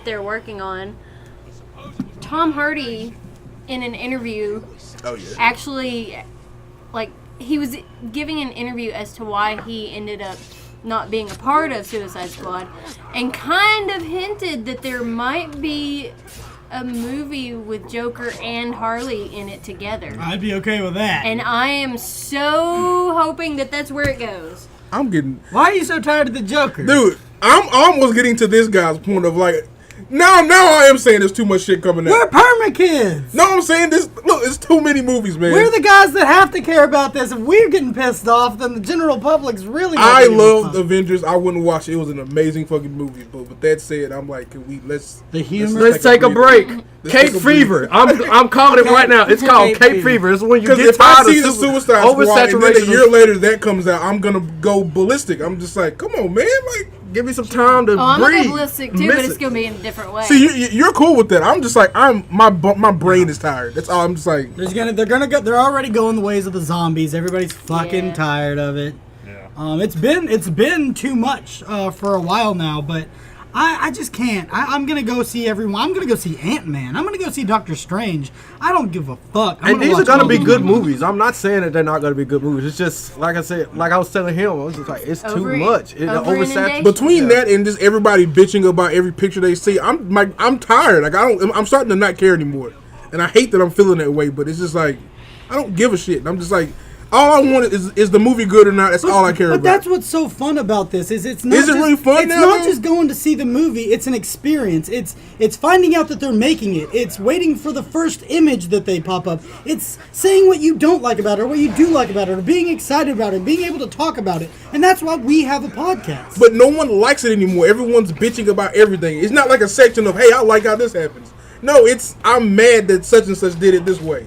[SPEAKER 2] they're working on, Tom Hardy in an interview actually, like, he was giving an interview as to why he ended up not being a part of Suicide Squad, and kind of hinted that there might be a movie with Joker and Harley in it together.
[SPEAKER 1] I'd be okay with that.
[SPEAKER 2] And I am so hoping that that's where it goes.
[SPEAKER 5] I'm getting,
[SPEAKER 1] Why are you so tired of the Joker?
[SPEAKER 5] dude. I'm almost getting to this guy's point of like, now I am saying there's too much shit coming
[SPEAKER 1] We're
[SPEAKER 5] out.
[SPEAKER 1] Permakids.
[SPEAKER 5] No, I'm saying this. Look, it's too many movies, man.
[SPEAKER 1] We're the guys that have to care about this. If we're getting pissed off, then the general public's really not
[SPEAKER 5] I
[SPEAKER 1] gonna give a
[SPEAKER 5] love
[SPEAKER 1] fuck.
[SPEAKER 5] Avengers. I wouldn't watch it. It was an amazing fucking movie. But with that said, I'm like, can we let's
[SPEAKER 1] The humor.
[SPEAKER 6] Let's take a break.
[SPEAKER 5] Let's
[SPEAKER 6] Cape
[SPEAKER 5] take a
[SPEAKER 6] Fever. I'm calling it right now. It's called Cape Fever. It's when you
[SPEAKER 5] Because
[SPEAKER 6] get
[SPEAKER 5] if I
[SPEAKER 6] tired
[SPEAKER 5] see
[SPEAKER 6] of
[SPEAKER 5] the Suicide Squad and then a
[SPEAKER 6] oversaturation.
[SPEAKER 5] year later that comes out, I'm gonna go ballistic. I'm just like, come on, man. Like,
[SPEAKER 6] Give me some time to
[SPEAKER 2] Oh, I'm
[SPEAKER 6] breathe.
[SPEAKER 2] gonna go ballistic too, but
[SPEAKER 6] Miss
[SPEAKER 2] it's
[SPEAKER 6] it.
[SPEAKER 2] gonna be in a different way.
[SPEAKER 5] see, you're cool with that. I'm just like, my brain is tired. That's all. I'm just like,
[SPEAKER 1] They're already going the ways of the zombies. Everybody's fucking
[SPEAKER 2] Yeah.
[SPEAKER 1] tired of it.
[SPEAKER 4] Yeah.
[SPEAKER 1] It's been too much for a while now, but I just can't. I'm gonna go see everyone. I'm gonna go see Ant-Man. I'm gonna go see Doctor Strange. I don't give a fuck.
[SPEAKER 6] And these are gonna be good movies. I'm not saying that they're not gonna be good movies. It's just like I said, like I was telling him, I was just like, it's too much. It
[SPEAKER 2] Over-inundation?
[SPEAKER 5] between that and just everybody bitching about every picture they see, I'm tired. Like I'm starting to not care anymore, and I hate that I'm feeling that way. But it's just like I don't give a shit. And I'm just like, all I want is the movie good or not. That's all I care
[SPEAKER 1] But
[SPEAKER 5] about.
[SPEAKER 1] that's what's so fun about this is it's not.
[SPEAKER 5] Is it
[SPEAKER 1] just,
[SPEAKER 5] really fun
[SPEAKER 1] It's
[SPEAKER 5] now,
[SPEAKER 1] not
[SPEAKER 5] though?
[SPEAKER 1] just going to see the movie. It's an experience. It's finding out that they're making it. It's waiting for the first image that they pop up. It's saying what you don't like about it or what you do like about it or being excited about it, being able to talk about it. And that's why we have a podcast.
[SPEAKER 5] But no one likes it anymore. Everyone's bitching about everything. It's not like a section of, hey, I like how this happens. No, it's I'm mad that such and such did it this way.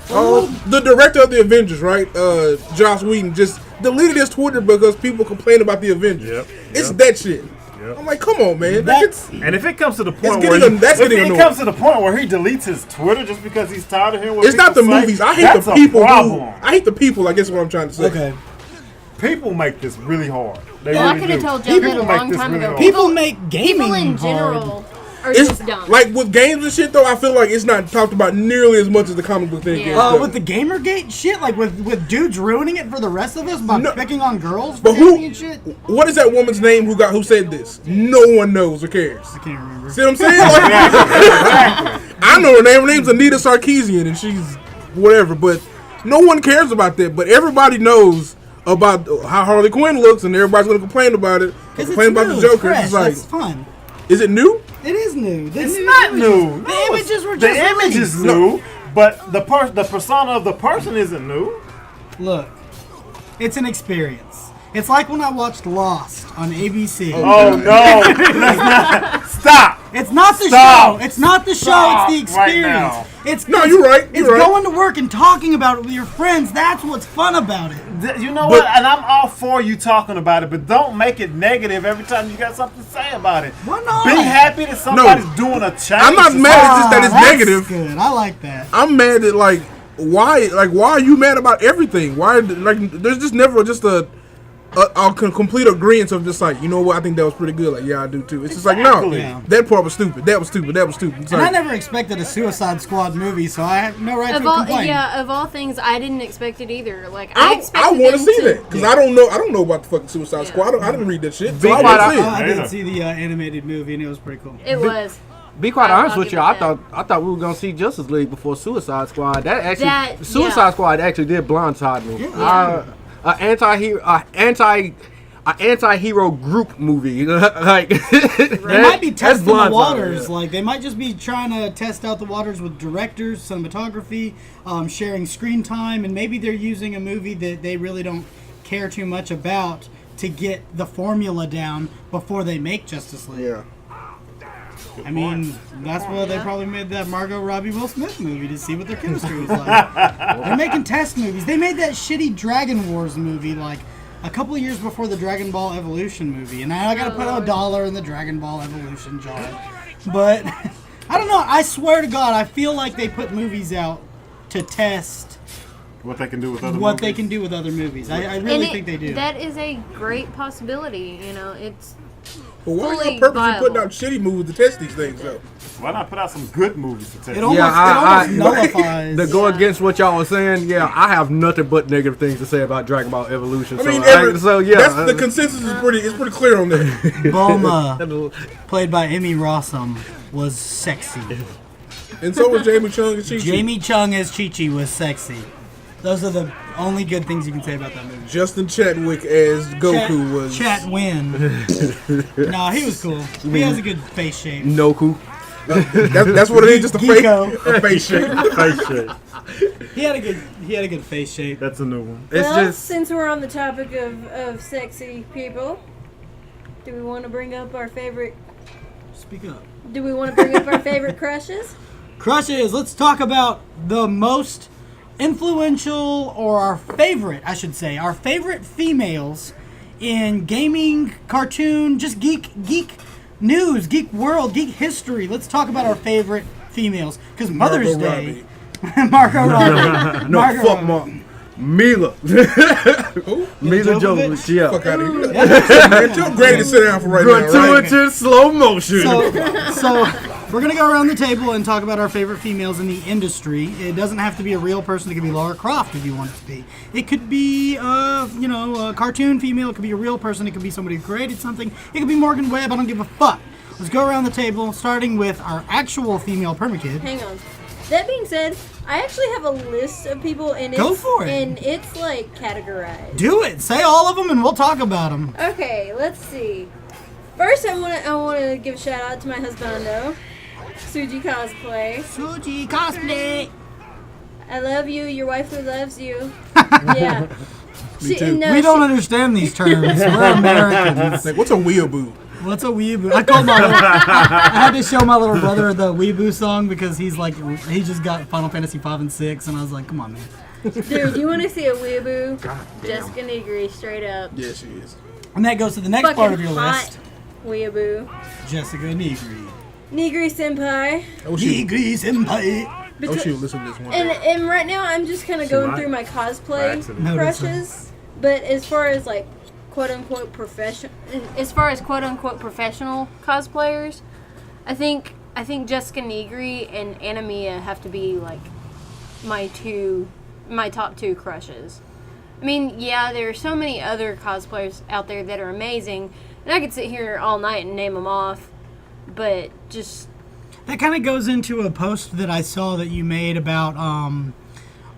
[SPEAKER 5] The director of the Avengers, right, Joss Whedon, just deleted his Twitter because people complain about the Avengers.
[SPEAKER 4] Yep,
[SPEAKER 5] It's
[SPEAKER 4] yep.
[SPEAKER 5] that shit.
[SPEAKER 4] Yep.
[SPEAKER 5] I'm like, come on, man.
[SPEAKER 4] And if it comes to the point
[SPEAKER 5] getting
[SPEAKER 4] where
[SPEAKER 5] an- that's
[SPEAKER 4] if
[SPEAKER 5] getting
[SPEAKER 4] it
[SPEAKER 5] annoying.
[SPEAKER 4] comes to the point where he deletes his Twitter just because he's tired of hearing what
[SPEAKER 5] It's not the
[SPEAKER 4] people say,
[SPEAKER 5] movies. I hate
[SPEAKER 4] that's
[SPEAKER 5] the
[SPEAKER 4] a
[SPEAKER 5] people.
[SPEAKER 4] problem.
[SPEAKER 5] I hate the people. I guess what I'm trying to say.
[SPEAKER 1] Okay.
[SPEAKER 4] People make this really hard. They
[SPEAKER 2] Well, I
[SPEAKER 4] really
[SPEAKER 2] could have
[SPEAKER 4] do.
[SPEAKER 2] told Joe that a
[SPEAKER 4] People make
[SPEAKER 2] long
[SPEAKER 4] this
[SPEAKER 2] time
[SPEAKER 4] really
[SPEAKER 2] ago.
[SPEAKER 4] hard.
[SPEAKER 1] People make gaming
[SPEAKER 2] People in
[SPEAKER 1] hard.
[SPEAKER 2] general are
[SPEAKER 5] It's
[SPEAKER 2] just dumb.
[SPEAKER 5] like with games and shit though. I feel like it's not talked about nearly as much as the comic book thing.
[SPEAKER 2] Yeah.
[SPEAKER 5] is.
[SPEAKER 1] With the Gamergate shit, like with dudes ruining it for the rest of us by
[SPEAKER 5] No.
[SPEAKER 1] picking on girls
[SPEAKER 5] But
[SPEAKER 1] for gaming and shit.
[SPEAKER 5] what is that woman's name who said this? No one knows or cares.
[SPEAKER 1] I can't remember.
[SPEAKER 5] See what I'm saying? Like, I know her name. Her name's Anita Sarkeesian, and she's whatever. But no one cares about that. But everybody knows about how Harley Quinn looks, and everybody's gonna complain about it.
[SPEAKER 1] Because
[SPEAKER 5] Complain about the Joker.
[SPEAKER 1] Fresh.
[SPEAKER 5] It's like,
[SPEAKER 1] That's fun.
[SPEAKER 5] is it new?
[SPEAKER 1] It is new. The
[SPEAKER 4] It's
[SPEAKER 1] new
[SPEAKER 4] not
[SPEAKER 1] images-
[SPEAKER 4] new.
[SPEAKER 1] The images were
[SPEAKER 4] The
[SPEAKER 1] just
[SPEAKER 4] image is
[SPEAKER 1] released.
[SPEAKER 4] new, but the persona of the person isn't new.
[SPEAKER 1] Look, it's an experience. It's like when I watched Lost on ABC.
[SPEAKER 4] Oh no! Let's not stop.
[SPEAKER 1] It's not the
[SPEAKER 4] Stop.
[SPEAKER 1] show. It's not the show.
[SPEAKER 4] Stop
[SPEAKER 1] It's the
[SPEAKER 4] right
[SPEAKER 1] experience.
[SPEAKER 4] now.
[SPEAKER 1] It's
[SPEAKER 5] No, you're right.
[SPEAKER 1] It's
[SPEAKER 5] You're right.
[SPEAKER 1] going to work and talking about it with your friends. That's what's fun about it.
[SPEAKER 4] You know
[SPEAKER 5] But-
[SPEAKER 4] what? And I'm all for you talking about it, but don't make it negative every time you got something to say about it.
[SPEAKER 1] Why not?
[SPEAKER 4] Be happy that somebody's doing a change.
[SPEAKER 5] I'm not
[SPEAKER 4] to
[SPEAKER 5] mad. It's just that it's
[SPEAKER 1] That's
[SPEAKER 5] negative.
[SPEAKER 1] good. I like that.
[SPEAKER 5] I'm mad that like why are you mad about everything? Why, like, there's just never just a complete agreement of just like, you know what, I think that was pretty good. Like, yeah, I do too. It's just like, no,
[SPEAKER 1] Yeah.
[SPEAKER 5] that part was stupid. That was stupid. That was stupid. It's
[SPEAKER 1] And
[SPEAKER 5] like,
[SPEAKER 1] I never expected a Suicide Squad movie, so I have no right to complain.
[SPEAKER 2] Of all things, I didn't expect it either. Like,
[SPEAKER 5] I
[SPEAKER 2] expected
[SPEAKER 5] want to
[SPEAKER 2] them
[SPEAKER 5] see that because I don't know about the fucking Suicide Squad. I didn't read that shit. So I want to see it.
[SPEAKER 1] I did see the animated movie, and it was pretty cool.
[SPEAKER 2] It was.
[SPEAKER 6] Be quite
[SPEAKER 2] I'll
[SPEAKER 6] honest with
[SPEAKER 2] give
[SPEAKER 6] you,
[SPEAKER 2] it
[SPEAKER 6] I
[SPEAKER 2] that.
[SPEAKER 6] thought we were gonna see Justice League before Suicide Squad. Suicide Squad actually did blindside me.
[SPEAKER 2] Yeah.
[SPEAKER 6] An anti-hero group movie. Like
[SPEAKER 1] They might be testing the
[SPEAKER 6] blindsided,
[SPEAKER 1] waters.
[SPEAKER 6] yeah.
[SPEAKER 1] Like they might just be trying to test out the waters with directors, cinematography, sharing screen time, and maybe they're using a movie that they really don't care too much about to get the formula down before they make Justice League.
[SPEAKER 5] Yeah.
[SPEAKER 1] I mean, that's why they probably made that Margot, Robbie, Will Smith movie to see what their chemistry was like. They're making test movies. They made that shitty Dragon Wars movie like a couple of years before the Dragon Ball Evolution movie, and I gotta put $1 in the Dragon Ball Evolution jar. But I don't know. I swear to God, I feel like they put movies out to test
[SPEAKER 4] What they can do with other
[SPEAKER 1] what
[SPEAKER 4] movies.
[SPEAKER 1] they can do with other movies. I really think they do.
[SPEAKER 2] That is a great possibility. You know, it's
[SPEAKER 5] But why are
[SPEAKER 2] fully
[SPEAKER 5] y'all purposely
[SPEAKER 2] viable.
[SPEAKER 5] putting out shitty movies to test these things though?
[SPEAKER 4] Why not put out some good movies to test?
[SPEAKER 1] It almost, it almost nullifies.
[SPEAKER 6] To go against what y'all were saying, yeah, I have nothing but negative things to say about Dragon Ball Evolution.
[SPEAKER 5] I mean, the consensus is pretty clear on that.
[SPEAKER 1] Bulma, played by Emmy Rossum, was sexy.
[SPEAKER 5] And so was Jamie Chung and Chi-Chi.
[SPEAKER 1] Jamie Chung as Chi-Chi was sexy. Those are the only good things you can say about that movie.
[SPEAKER 5] Justin Chadwick as Goku was.
[SPEAKER 1] Chat Win. No, he was cool. He has a good face shape.
[SPEAKER 6] Noku.
[SPEAKER 5] That's what it is, just a face shape.
[SPEAKER 4] Face shape.
[SPEAKER 1] He had a good face shape.
[SPEAKER 4] That's a new one.
[SPEAKER 7] Well, since we're on the topic of sexy people, do we want to bring up our favorite?
[SPEAKER 1] Speak up.
[SPEAKER 7] Do we want to bring up our favorite crushes?
[SPEAKER 1] Crushes. Let's talk about the most influential, or our favorite, I should say, our favorite females in gaming, cartoon, just geek news, geek world, geek history. Let's talk about our favorite females, because Mother's Day. Margot Robbie.
[SPEAKER 6] No, fuck Mom. Mila. Mila Jovovich, yeah.
[SPEAKER 5] Fuck out of here. Man, tell Granny to sit down for right now. Right?
[SPEAKER 6] Gratuitous slow motion.
[SPEAKER 1] So we're going to go around the table and talk about our favorite females in the industry. It doesn't have to be a real person. It could be Lara Croft if you want it to be. It could be, a cartoon female. It could be a real person. It could be somebody who created something. It could be Morgan Webb. I don't give a fuck. Let's go around the table, starting with our actual female permakid.
[SPEAKER 7] Hang on. That being said, I actually have a list of people, and
[SPEAKER 1] Go for it.
[SPEAKER 7] And it's like categorized.
[SPEAKER 1] Do it. Say all of them, and we'll talk about them.
[SPEAKER 7] Okay, let's see. First, I want to give a shout out to my husbando, Suji Cosplay.
[SPEAKER 1] Suji cosplay.
[SPEAKER 7] I love you. Your wife who loves you. Yeah.
[SPEAKER 5] Me too.
[SPEAKER 1] We don't understand these terms. We're Americans.
[SPEAKER 5] Like, what's a weeaboo?
[SPEAKER 1] What's a weeaboo? I had to show my little brother the weeaboo song because he just got Final Fantasy 5 and 6, and I was like, come on, man.
[SPEAKER 7] Dude, you want to see a weeaboo? Jessica Negri, straight up.
[SPEAKER 5] Yeah, she is.
[SPEAKER 1] And that goes to the next part of your
[SPEAKER 7] hot
[SPEAKER 1] list.
[SPEAKER 7] Weeaboo.
[SPEAKER 1] Jessica Negri.
[SPEAKER 7] Negri Senpai.
[SPEAKER 1] Negri senpai.
[SPEAKER 5] Oh, she would listen to this one.
[SPEAKER 7] And right now I'm just kind of going through my cosplay
[SPEAKER 1] No, that's
[SPEAKER 7] crushes. But as far as like quote unquote professional
[SPEAKER 2] cosplayers, I think Jessica Negri and Anna Mia have to be like my top two crushes. I mean, yeah, there are so many other cosplayers out there that are amazing, and I could sit here all night and name them off, but just
[SPEAKER 1] That kind of goes into a post that I saw that you made about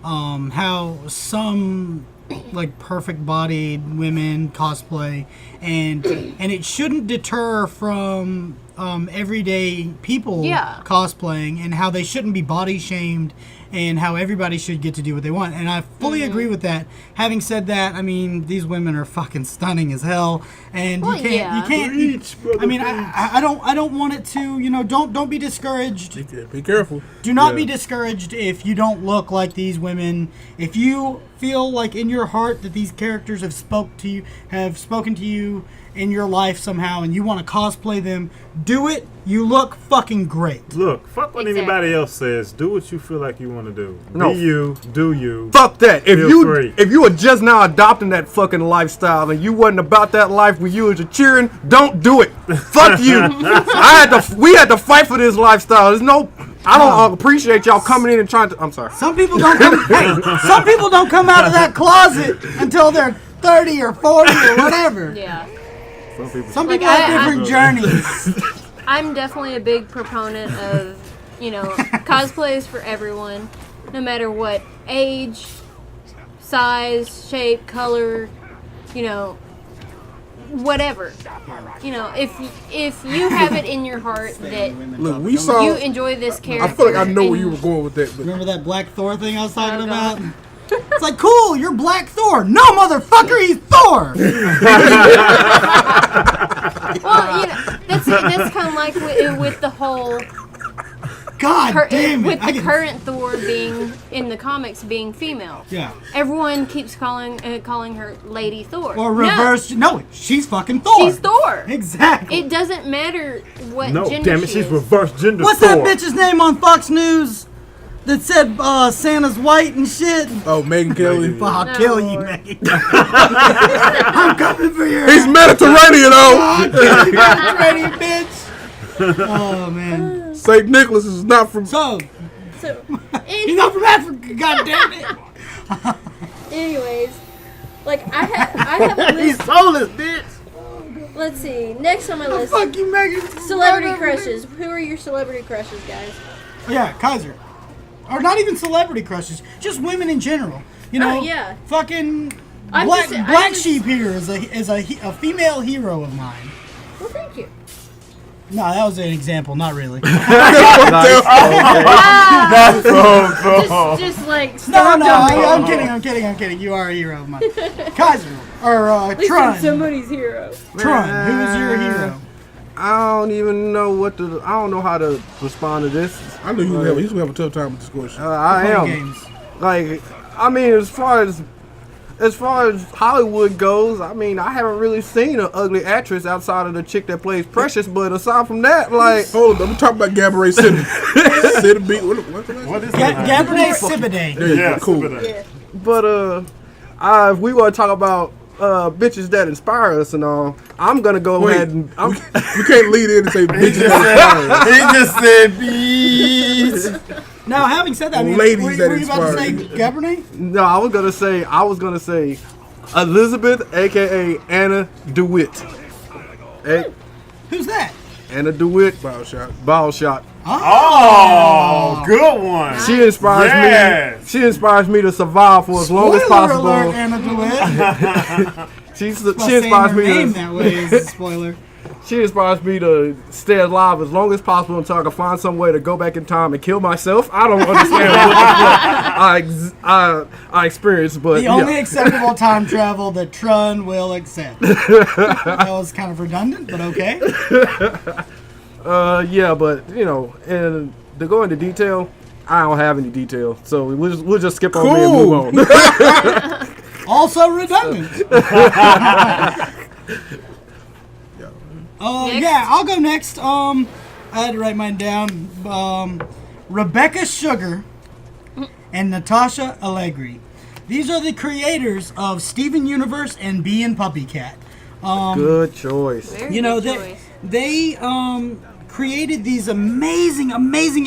[SPEAKER 1] how some like perfect bodied women cosplay, and it shouldn't deter from everyday people cosplaying, and how they shouldn't be body shamed, and how everybody should get to do what they want. And I fully agree with that. Having said that, I mean, these women are fucking stunning as hell, and you can't. I mean, I don't want it to. Don't be discouraged.
[SPEAKER 5] Be careful.
[SPEAKER 1] Do not be discouraged if you don't look like these women. If you feel like in your heart that these characters have spoken to you in your life somehow, and you want to cosplay them, do it, you look fucking great.
[SPEAKER 4] Look, fuck what
[SPEAKER 2] Exactly.
[SPEAKER 4] anybody else says. Do what you feel like you want to do.
[SPEAKER 3] No.
[SPEAKER 4] Be you. Do you.
[SPEAKER 3] Fuck that.
[SPEAKER 4] Feel free.
[SPEAKER 3] If you were just now adopting that fucking lifestyle and you wasn't about that life when you was a cheering, don't do it. Fuck you. We had to fight for this lifestyle. There's no. I don't appreciate y'all coming in and trying to. I'm sorry.
[SPEAKER 1] Some people don't come. Some people don't come out of that closet until they're 30 or 40 or whatever.
[SPEAKER 2] Yeah.
[SPEAKER 1] Some
[SPEAKER 2] Like,
[SPEAKER 1] people have different journeys.
[SPEAKER 2] I'm definitely a big proponent of, cosplay is for everyone, no matter what age, size, shape, color, whatever. If you have it in your heart that
[SPEAKER 5] Look, we saw.
[SPEAKER 2] you enjoy this character.
[SPEAKER 5] I feel like I know where
[SPEAKER 2] and-
[SPEAKER 5] you were going with that. But
[SPEAKER 1] Remember that Black Thor thing I was talking
[SPEAKER 2] Oh,
[SPEAKER 1] about?
[SPEAKER 2] God.
[SPEAKER 1] It's like, cool, you're Black Thor. No, motherfucker, he's Thor.
[SPEAKER 2] Well, that's kind of like with the whole
[SPEAKER 1] God damn it.
[SPEAKER 2] with
[SPEAKER 1] I
[SPEAKER 2] the
[SPEAKER 1] can-
[SPEAKER 2] current Thor being in the comics being female.
[SPEAKER 1] Yeah.
[SPEAKER 2] Everyone keeps calling her Lady Thor.
[SPEAKER 1] Or reverse. No, she's fucking Thor.
[SPEAKER 2] She's Thor.
[SPEAKER 1] Exactly.
[SPEAKER 2] It doesn't matter what
[SPEAKER 4] No,
[SPEAKER 2] gender
[SPEAKER 4] damn it,
[SPEAKER 2] she
[SPEAKER 4] she's
[SPEAKER 2] is.
[SPEAKER 4] reverse gender
[SPEAKER 1] What's
[SPEAKER 4] Thor.
[SPEAKER 1] that bitch's name on Fox News that said Santa's white and shit?
[SPEAKER 5] oh, Megan Kelly.
[SPEAKER 1] Well, I'll
[SPEAKER 2] No,
[SPEAKER 1] kill you,
[SPEAKER 2] Lord.
[SPEAKER 1] man. I'm coming for your
[SPEAKER 5] He's Mediterranean, though.
[SPEAKER 1] Mediterranean bitch. Oh, man.
[SPEAKER 5] St. Nicholas is not from.
[SPEAKER 1] So,
[SPEAKER 7] So,
[SPEAKER 1] he's not from Africa, god damn it.
[SPEAKER 7] anyways, like I have a list.
[SPEAKER 3] soulless, bitch.
[SPEAKER 7] Let's see. Next on my list,
[SPEAKER 1] Fuck you, Megan.
[SPEAKER 7] celebrity crushes. Who are your celebrity crushes, guys?
[SPEAKER 1] Yeah, Kaiser. Or not even celebrity crushes, just women in general. You know,
[SPEAKER 7] Oh, yeah.
[SPEAKER 1] fucking
[SPEAKER 7] I'm
[SPEAKER 1] Black
[SPEAKER 7] just-
[SPEAKER 1] Sheep here is a female hero of mine.
[SPEAKER 7] Well, thank you.
[SPEAKER 1] No, that was an example, not really.
[SPEAKER 2] Just like
[SPEAKER 1] No,
[SPEAKER 2] stop jumping.
[SPEAKER 1] I'm kidding. You are a hero of mine. Kaiser or
[SPEAKER 7] At least
[SPEAKER 1] Tron.
[SPEAKER 7] I'm somebody's hero.
[SPEAKER 1] Tron, who is your hero?
[SPEAKER 3] I don't even know I don't know how to respond to this.
[SPEAKER 5] I knew he's gonna have a tough time with this question.
[SPEAKER 3] I
[SPEAKER 1] Playing
[SPEAKER 3] am.
[SPEAKER 1] games.
[SPEAKER 3] Like, I mean, as far as Hollywood goes, I mean, I haven't really seen an ugly actress outside of the chick that plays Precious. But aside from that, like,
[SPEAKER 5] Hold on, I'm talking about Gabourey City. City Beat.
[SPEAKER 4] What is
[SPEAKER 1] Gabrielle Sibiday.
[SPEAKER 5] There you
[SPEAKER 4] Yeah,
[SPEAKER 5] go, cool.
[SPEAKER 7] Yeah.
[SPEAKER 3] but if we want to talk about bitches that inspire us and all, I'm gonna go
[SPEAKER 5] Wait,
[SPEAKER 3] ahead and
[SPEAKER 5] you can't lead in and say bitches.
[SPEAKER 4] He just said bees.
[SPEAKER 1] Now, having said that, I mean,
[SPEAKER 5] Ladies
[SPEAKER 1] were
[SPEAKER 5] that
[SPEAKER 1] you about to say
[SPEAKER 5] inspire
[SPEAKER 1] Gabrielle?
[SPEAKER 3] no, I was gonna say Elizabeth, aka Anna DeWitt. Hey,
[SPEAKER 1] Who's that?
[SPEAKER 3] Anna DeWitt,
[SPEAKER 5] Ball shot.
[SPEAKER 3] ball shot.
[SPEAKER 4] Oh, good one.
[SPEAKER 3] She inspires
[SPEAKER 4] Yes.
[SPEAKER 3] me. She inspires me to survive for as long as
[SPEAKER 1] Spoiler
[SPEAKER 3] possible.
[SPEAKER 1] alert, Anna DeWitt.
[SPEAKER 3] She
[SPEAKER 1] Saying
[SPEAKER 3] inspires
[SPEAKER 1] her
[SPEAKER 3] me
[SPEAKER 1] name
[SPEAKER 3] to
[SPEAKER 1] that way is a spoiler.
[SPEAKER 3] she inspires me to stay alive as long as possible until I can find some way to go back in time and kill myself. I don't understand what the fuck I experienced, but
[SPEAKER 1] The only acceptable time travel that Tron will accept. That was kind of redundant, but okay.
[SPEAKER 3] yeah, but and to go into detail, I don't have any detail, so we'll just skip over me and
[SPEAKER 5] Cool.
[SPEAKER 3] move on.
[SPEAKER 1] Also redundant.
[SPEAKER 2] Next.
[SPEAKER 1] Yeah, I'll go next. I had to write mine down. Rebecca Sugar and Natasha Allegri. These are the creators of Steven Universe and Bee and Puppy Cat.
[SPEAKER 3] Good choice.
[SPEAKER 2] Very
[SPEAKER 1] You know,
[SPEAKER 2] good
[SPEAKER 1] they
[SPEAKER 2] choice.
[SPEAKER 1] created these amazing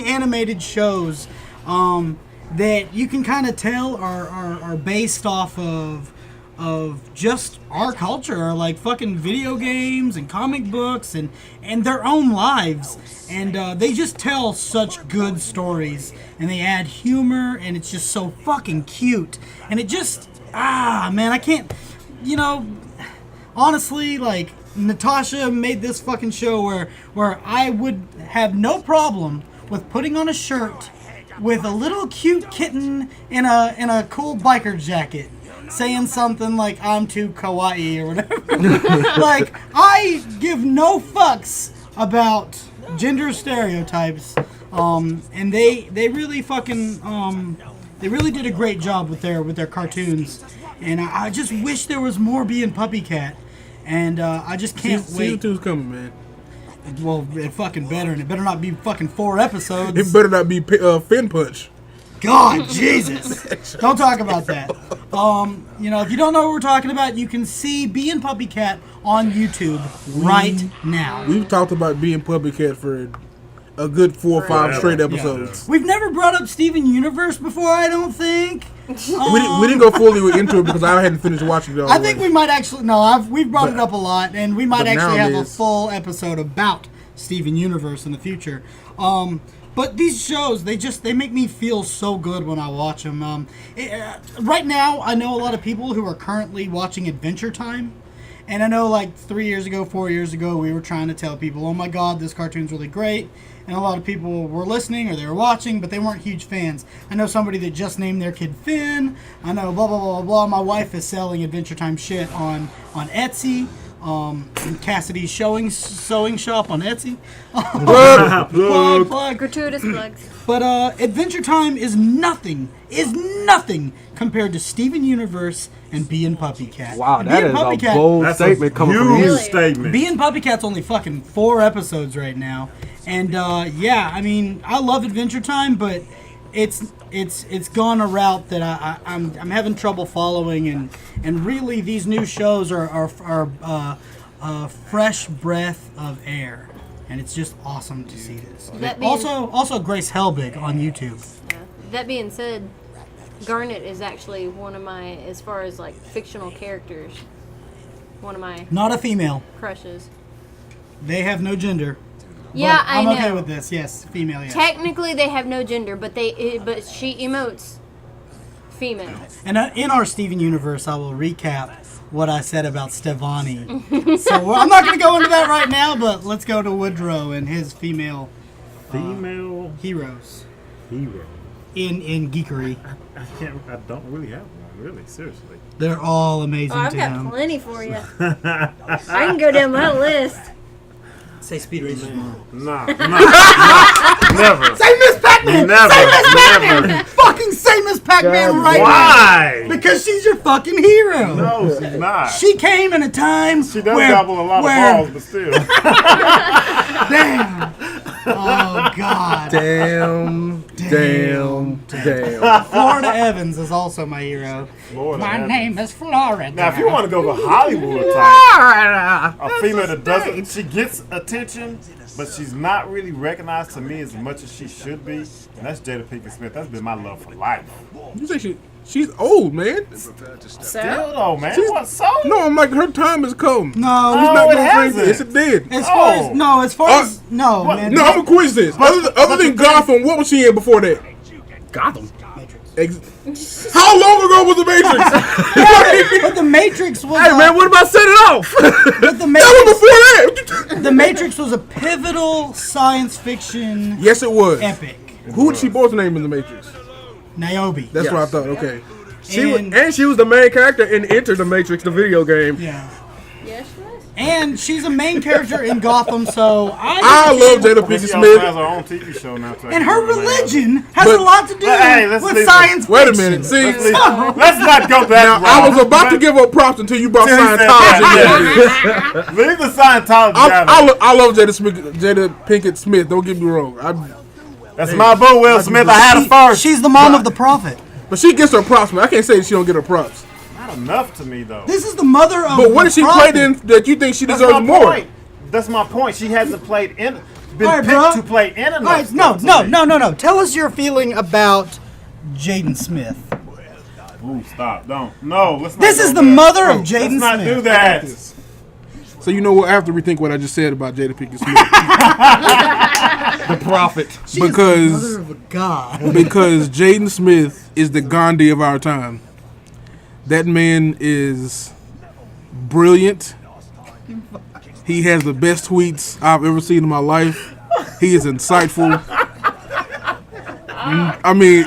[SPEAKER 1] animated shows that you can kind of tell are based off of just our culture, or like fucking video games and comic books and their own lives, and they just tell such good stories, and they add humor, and it's just so fucking cute, and it just man, I can't, honestly, like, Natasha made this fucking show where I would have no problem with putting on a shirt with a little cute kitten in a cool biker jacket, saying something like "I'm too kawaii" or whatever. Like, I give no fucks about gender stereotypes, and they really fucking they really did a great job with their cartoons, and I just wish there was more Bee and Puppy Cat, and I just can't
[SPEAKER 5] Season
[SPEAKER 1] wait.
[SPEAKER 5] 2's coming, man.
[SPEAKER 1] Well, it fucking better, and it better not be fucking 4 episodes.
[SPEAKER 5] It better not be Fin Punch.
[SPEAKER 1] God, Jesus. Don't talk about that. If you don't know what we're talking about, you can see Being Puppy Cat on YouTube right now.
[SPEAKER 5] We've talked about Being Puppy Cat for a good 4 or 5 straight episodes.
[SPEAKER 1] We've never brought up Steven Universe before, I don't think.
[SPEAKER 5] We didn't go fully into it because I hadn't finished watching it all
[SPEAKER 1] I
[SPEAKER 5] the
[SPEAKER 1] think
[SPEAKER 5] way.
[SPEAKER 1] we might actually... No, we've brought it up a lot, and we might actually have a full episode about Steven Universe in the future. But these shows, they make me feel so good when I watch them. Right now, I know a lot of people who are currently watching Adventure Time. And I know like 3 years ago, 4 years ago, we were trying to tell people, oh my God, this cartoon's really great. And a lot of people were listening or they were watching, but they weren't huge fans. I know somebody that just named their kid Finn. I know blah, blah, blah, blah. My wife is selling Adventure Time shit on Etsy. Cassidy's sewing shop on Etsy. Plug.
[SPEAKER 2] Gratuitous plugs.
[SPEAKER 1] But Adventure Time is nothing compared to Steven Universe and Being Puppy Cat.
[SPEAKER 6] Wow,
[SPEAKER 1] And
[SPEAKER 6] that
[SPEAKER 1] Being
[SPEAKER 6] is
[SPEAKER 1] Puppy
[SPEAKER 6] a
[SPEAKER 1] Cat,
[SPEAKER 6] bold
[SPEAKER 4] That's
[SPEAKER 6] statement
[SPEAKER 4] a
[SPEAKER 6] coming from
[SPEAKER 4] huge
[SPEAKER 6] you.
[SPEAKER 4] statement.
[SPEAKER 1] Being Puppy Cat's only fucking 4 episodes right now, and I mean, I love Adventure Time, but it's gone a route that I'm having trouble following, and really these new shows are a fresh breath of air, and it's just awesome to see this. Also Grace Helbig on YouTube.
[SPEAKER 2] Yeah. That being said, Garnet is actually one of my, as far as like fictional characters, one of my
[SPEAKER 1] Not a female.
[SPEAKER 2] crushes.
[SPEAKER 1] They have no gender.
[SPEAKER 2] Yeah,
[SPEAKER 1] But I'm
[SPEAKER 2] I know.
[SPEAKER 1] okay with this. Yes, female. Yes.
[SPEAKER 2] Technically, they have no gender, but but she emotes female.
[SPEAKER 1] And in our Steven Universe, I will recap what I said about Stevani. So I'm not going to go into that right now, but let's go to Woodrow and his female heroes
[SPEAKER 4] hero.
[SPEAKER 1] in geekery.
[SPEAKER 4] I don't really have one, really, seriously.
[SPEAKER 1] They're all amazing
[SPEAKER 7] I've
[SPEAKER 1] to
[SPEAKER 7] got
[SPEAKER 1] him.
[SPEAKER 7] plenty for you. I can go down my list.
[SPEAKER 1] Say Speed Racer's mom.
[SPEAKER 4] Nah, never.
[SPEAKER 1] Say Miss Pac-Man!
[SPEAKER 4] Never,
[SPEAKER 1] Say Miss Pac-Man!
[SPEAKER 4] never.
[SPEAKER 1] Fucking say Miss Pac-Man right
[SPEAKER 4] Why?
[SPEAKER 1] now! Because she's your fucking hero!
[SPEAKER 4] No, she's not.
[SPEAKER 1] She came in a time
[SPEAKER 4] She does
[SPEAKER 1] where,
[SPEAKER 4] gobble a lot of balls, but still.
[SPEAKER 1] Damn! Oh, God.
[SPEAKER 6] Damn.
[SPEAKER 1] Florida Evans is also my hero.
[SPEAKER 4] Florida
[SPEAKER 1] My
[SPEAKER 4] Evans.
[SPEAKER 1] name is Florida.
[SPEAKER 4] Now, if you want to go the Hollywood type, a female that doesn't, she gets attention, but she's not really recognized to me as much as she should be, and that's Jada Pinkett Smith. That's been my love for life.
[SPEAKER 5] You say she's old, man.
[SPEAKER 4] Still though, man. What so?
[SPEAKER 5] No, I'm like, her time has come.
[SPEAKER 1] No,
[SPEAKER 5] It's
[SPEAKER 4] No,
[SPEAKER 5] not
[SPEAKER 4] it
[SPEAKER 5] gonna
[SPEAKER 4] hasn't.
[SPEAKER 5] crazy. Yes, it did.
[SPEAKER 1] as far as
[SPEAKER 5] What?
[SPEAKER 1] man.
[SPEAKER 5] No, I'm gonna quiz this. Other than Gotham, what was she in before that?
[SPEAKER 6] Gotham.
[SPEAKER 5] How long ago was The Matrix?
[SPEAKER 1] But the Matrix was.
[SPEAKER 6] Hey man, what about set it off?
[SPEAKER 1] But the
[SPEAKER 5] That
[SPEAKER 1] Matrix,
[SPEAKER 5] was before that.
[SPEAKER 1] the Matrix was a pivotal science fiction
[SPEAKER 5] Yes, it was.
[SPEAKER 1] epic.
[SPEAKER 5] Who did she both name in The Matrix?
[SPEAKER 1] Niobe.
[SPEAKER 5] That's
[SPEAKER 6] Yes.
[SPEAKER 5] what I thought. Okay.
[SPEAKER 6] She was the main character in Enter the Matrix, the video game.
[SPEAKER 1] Yeah.
[SPEAKER 7] Yes, she was.
[SPEAKER 1] And she's a main character in Gotham, so
[SPEAKER 5] I love Jada
[SPEAKER 4] But
[SPEAKER 5] Pinkett
[SPEAKER 4] she also has
[SPEAKER 5] Smith.
[SPEAKER 4] her own TV show now. Too.
[SPEAKER 1] And her religion has
[SPEAKER 5] But-
[SPEAKER 1] a lot to do
[SPEAKER 4] Hey, let's
[SPEAKER 1] with
[SPEAKER 4] leave it.
[SPEAKER 1] science
[SPEAKER 5] Wait a
[SPEAKER 1] fiction.
[SPEAKER 5] minute. See,
[SPEAKER 4] Let's not go that
[SPEAKER 5] now,
[SPEAKER 4] wrong.
[SPEAKER 5] I was about to give up props until you brought
[SPEAKER 4] Till he said
[SPEAKER 5] Scientology.
[SPEAKER 4] that, Leave the Scientology out of it.
[SPEAKER 5] I love Jada Pinkett Smith. Don't get me wrong.
[SPEAKER 4] That's my boo, Will Smith. I had her first.
[SPEAKER 1] She's the mom of the prophet.
[SPEAKER 5] But she gets her props, man. I can't say she don't get her props.
[SPEAKER 4] Not enough to me, though.
[SPEAKER 1] This is the mother of
[SPEAKER 5] But what
[SPEAKER 1] the
[SPEAKER 5] did she
[SPEAKER 1] prophet.
[SPEAKER 5] play in that you think she
[SPEAKER 4] That's
[SPEAKER 5] deserves
[SPEAKER 4] my
[SPEAKER 5] more?
[SPEAKER 4] point. That's my point. She hasn't been
[SPEAKER 1] All right,
[SPEAKER 4] picked
[SPEAKER 1] bro.
[SPEAKER 4] to play in enough.
[SPEAKER 1] All right,
[SPEAKER 4] stuff to me.
[SPEAKER 1] no. Tell us your feeling about Jaden Smith.
[SPEAKER 4] Ooh, stop. Don't. No, let's not.
[SPEAKER 1] This
[SPEAKER 4] go
[SPEAKER 1] is the
[SPEAKER 4] there.
[SPEAKER 1] mother of
[SPEAKER 4] Let's
[SPEAKER 1] Jaden
[SPEAKER 4] not
[SPEAKER 1] Smith.
[SPEAKER 4] do that.
[SPEAKER 5] So you know what? I have to rethink what I just said about Jada Pinkett Smith.
[SPEAKER 6] The prophet.
[SPEAKER 1] She is the
[SPEAKER 5] Because-
[SPEAKER 1] mother of a god.
[SPEAKER 5] Because Jaden Smith is the Gandhi of our time. That man is brilliant. He has the best tweets I've ever seen in my life. He is insightful. I mean,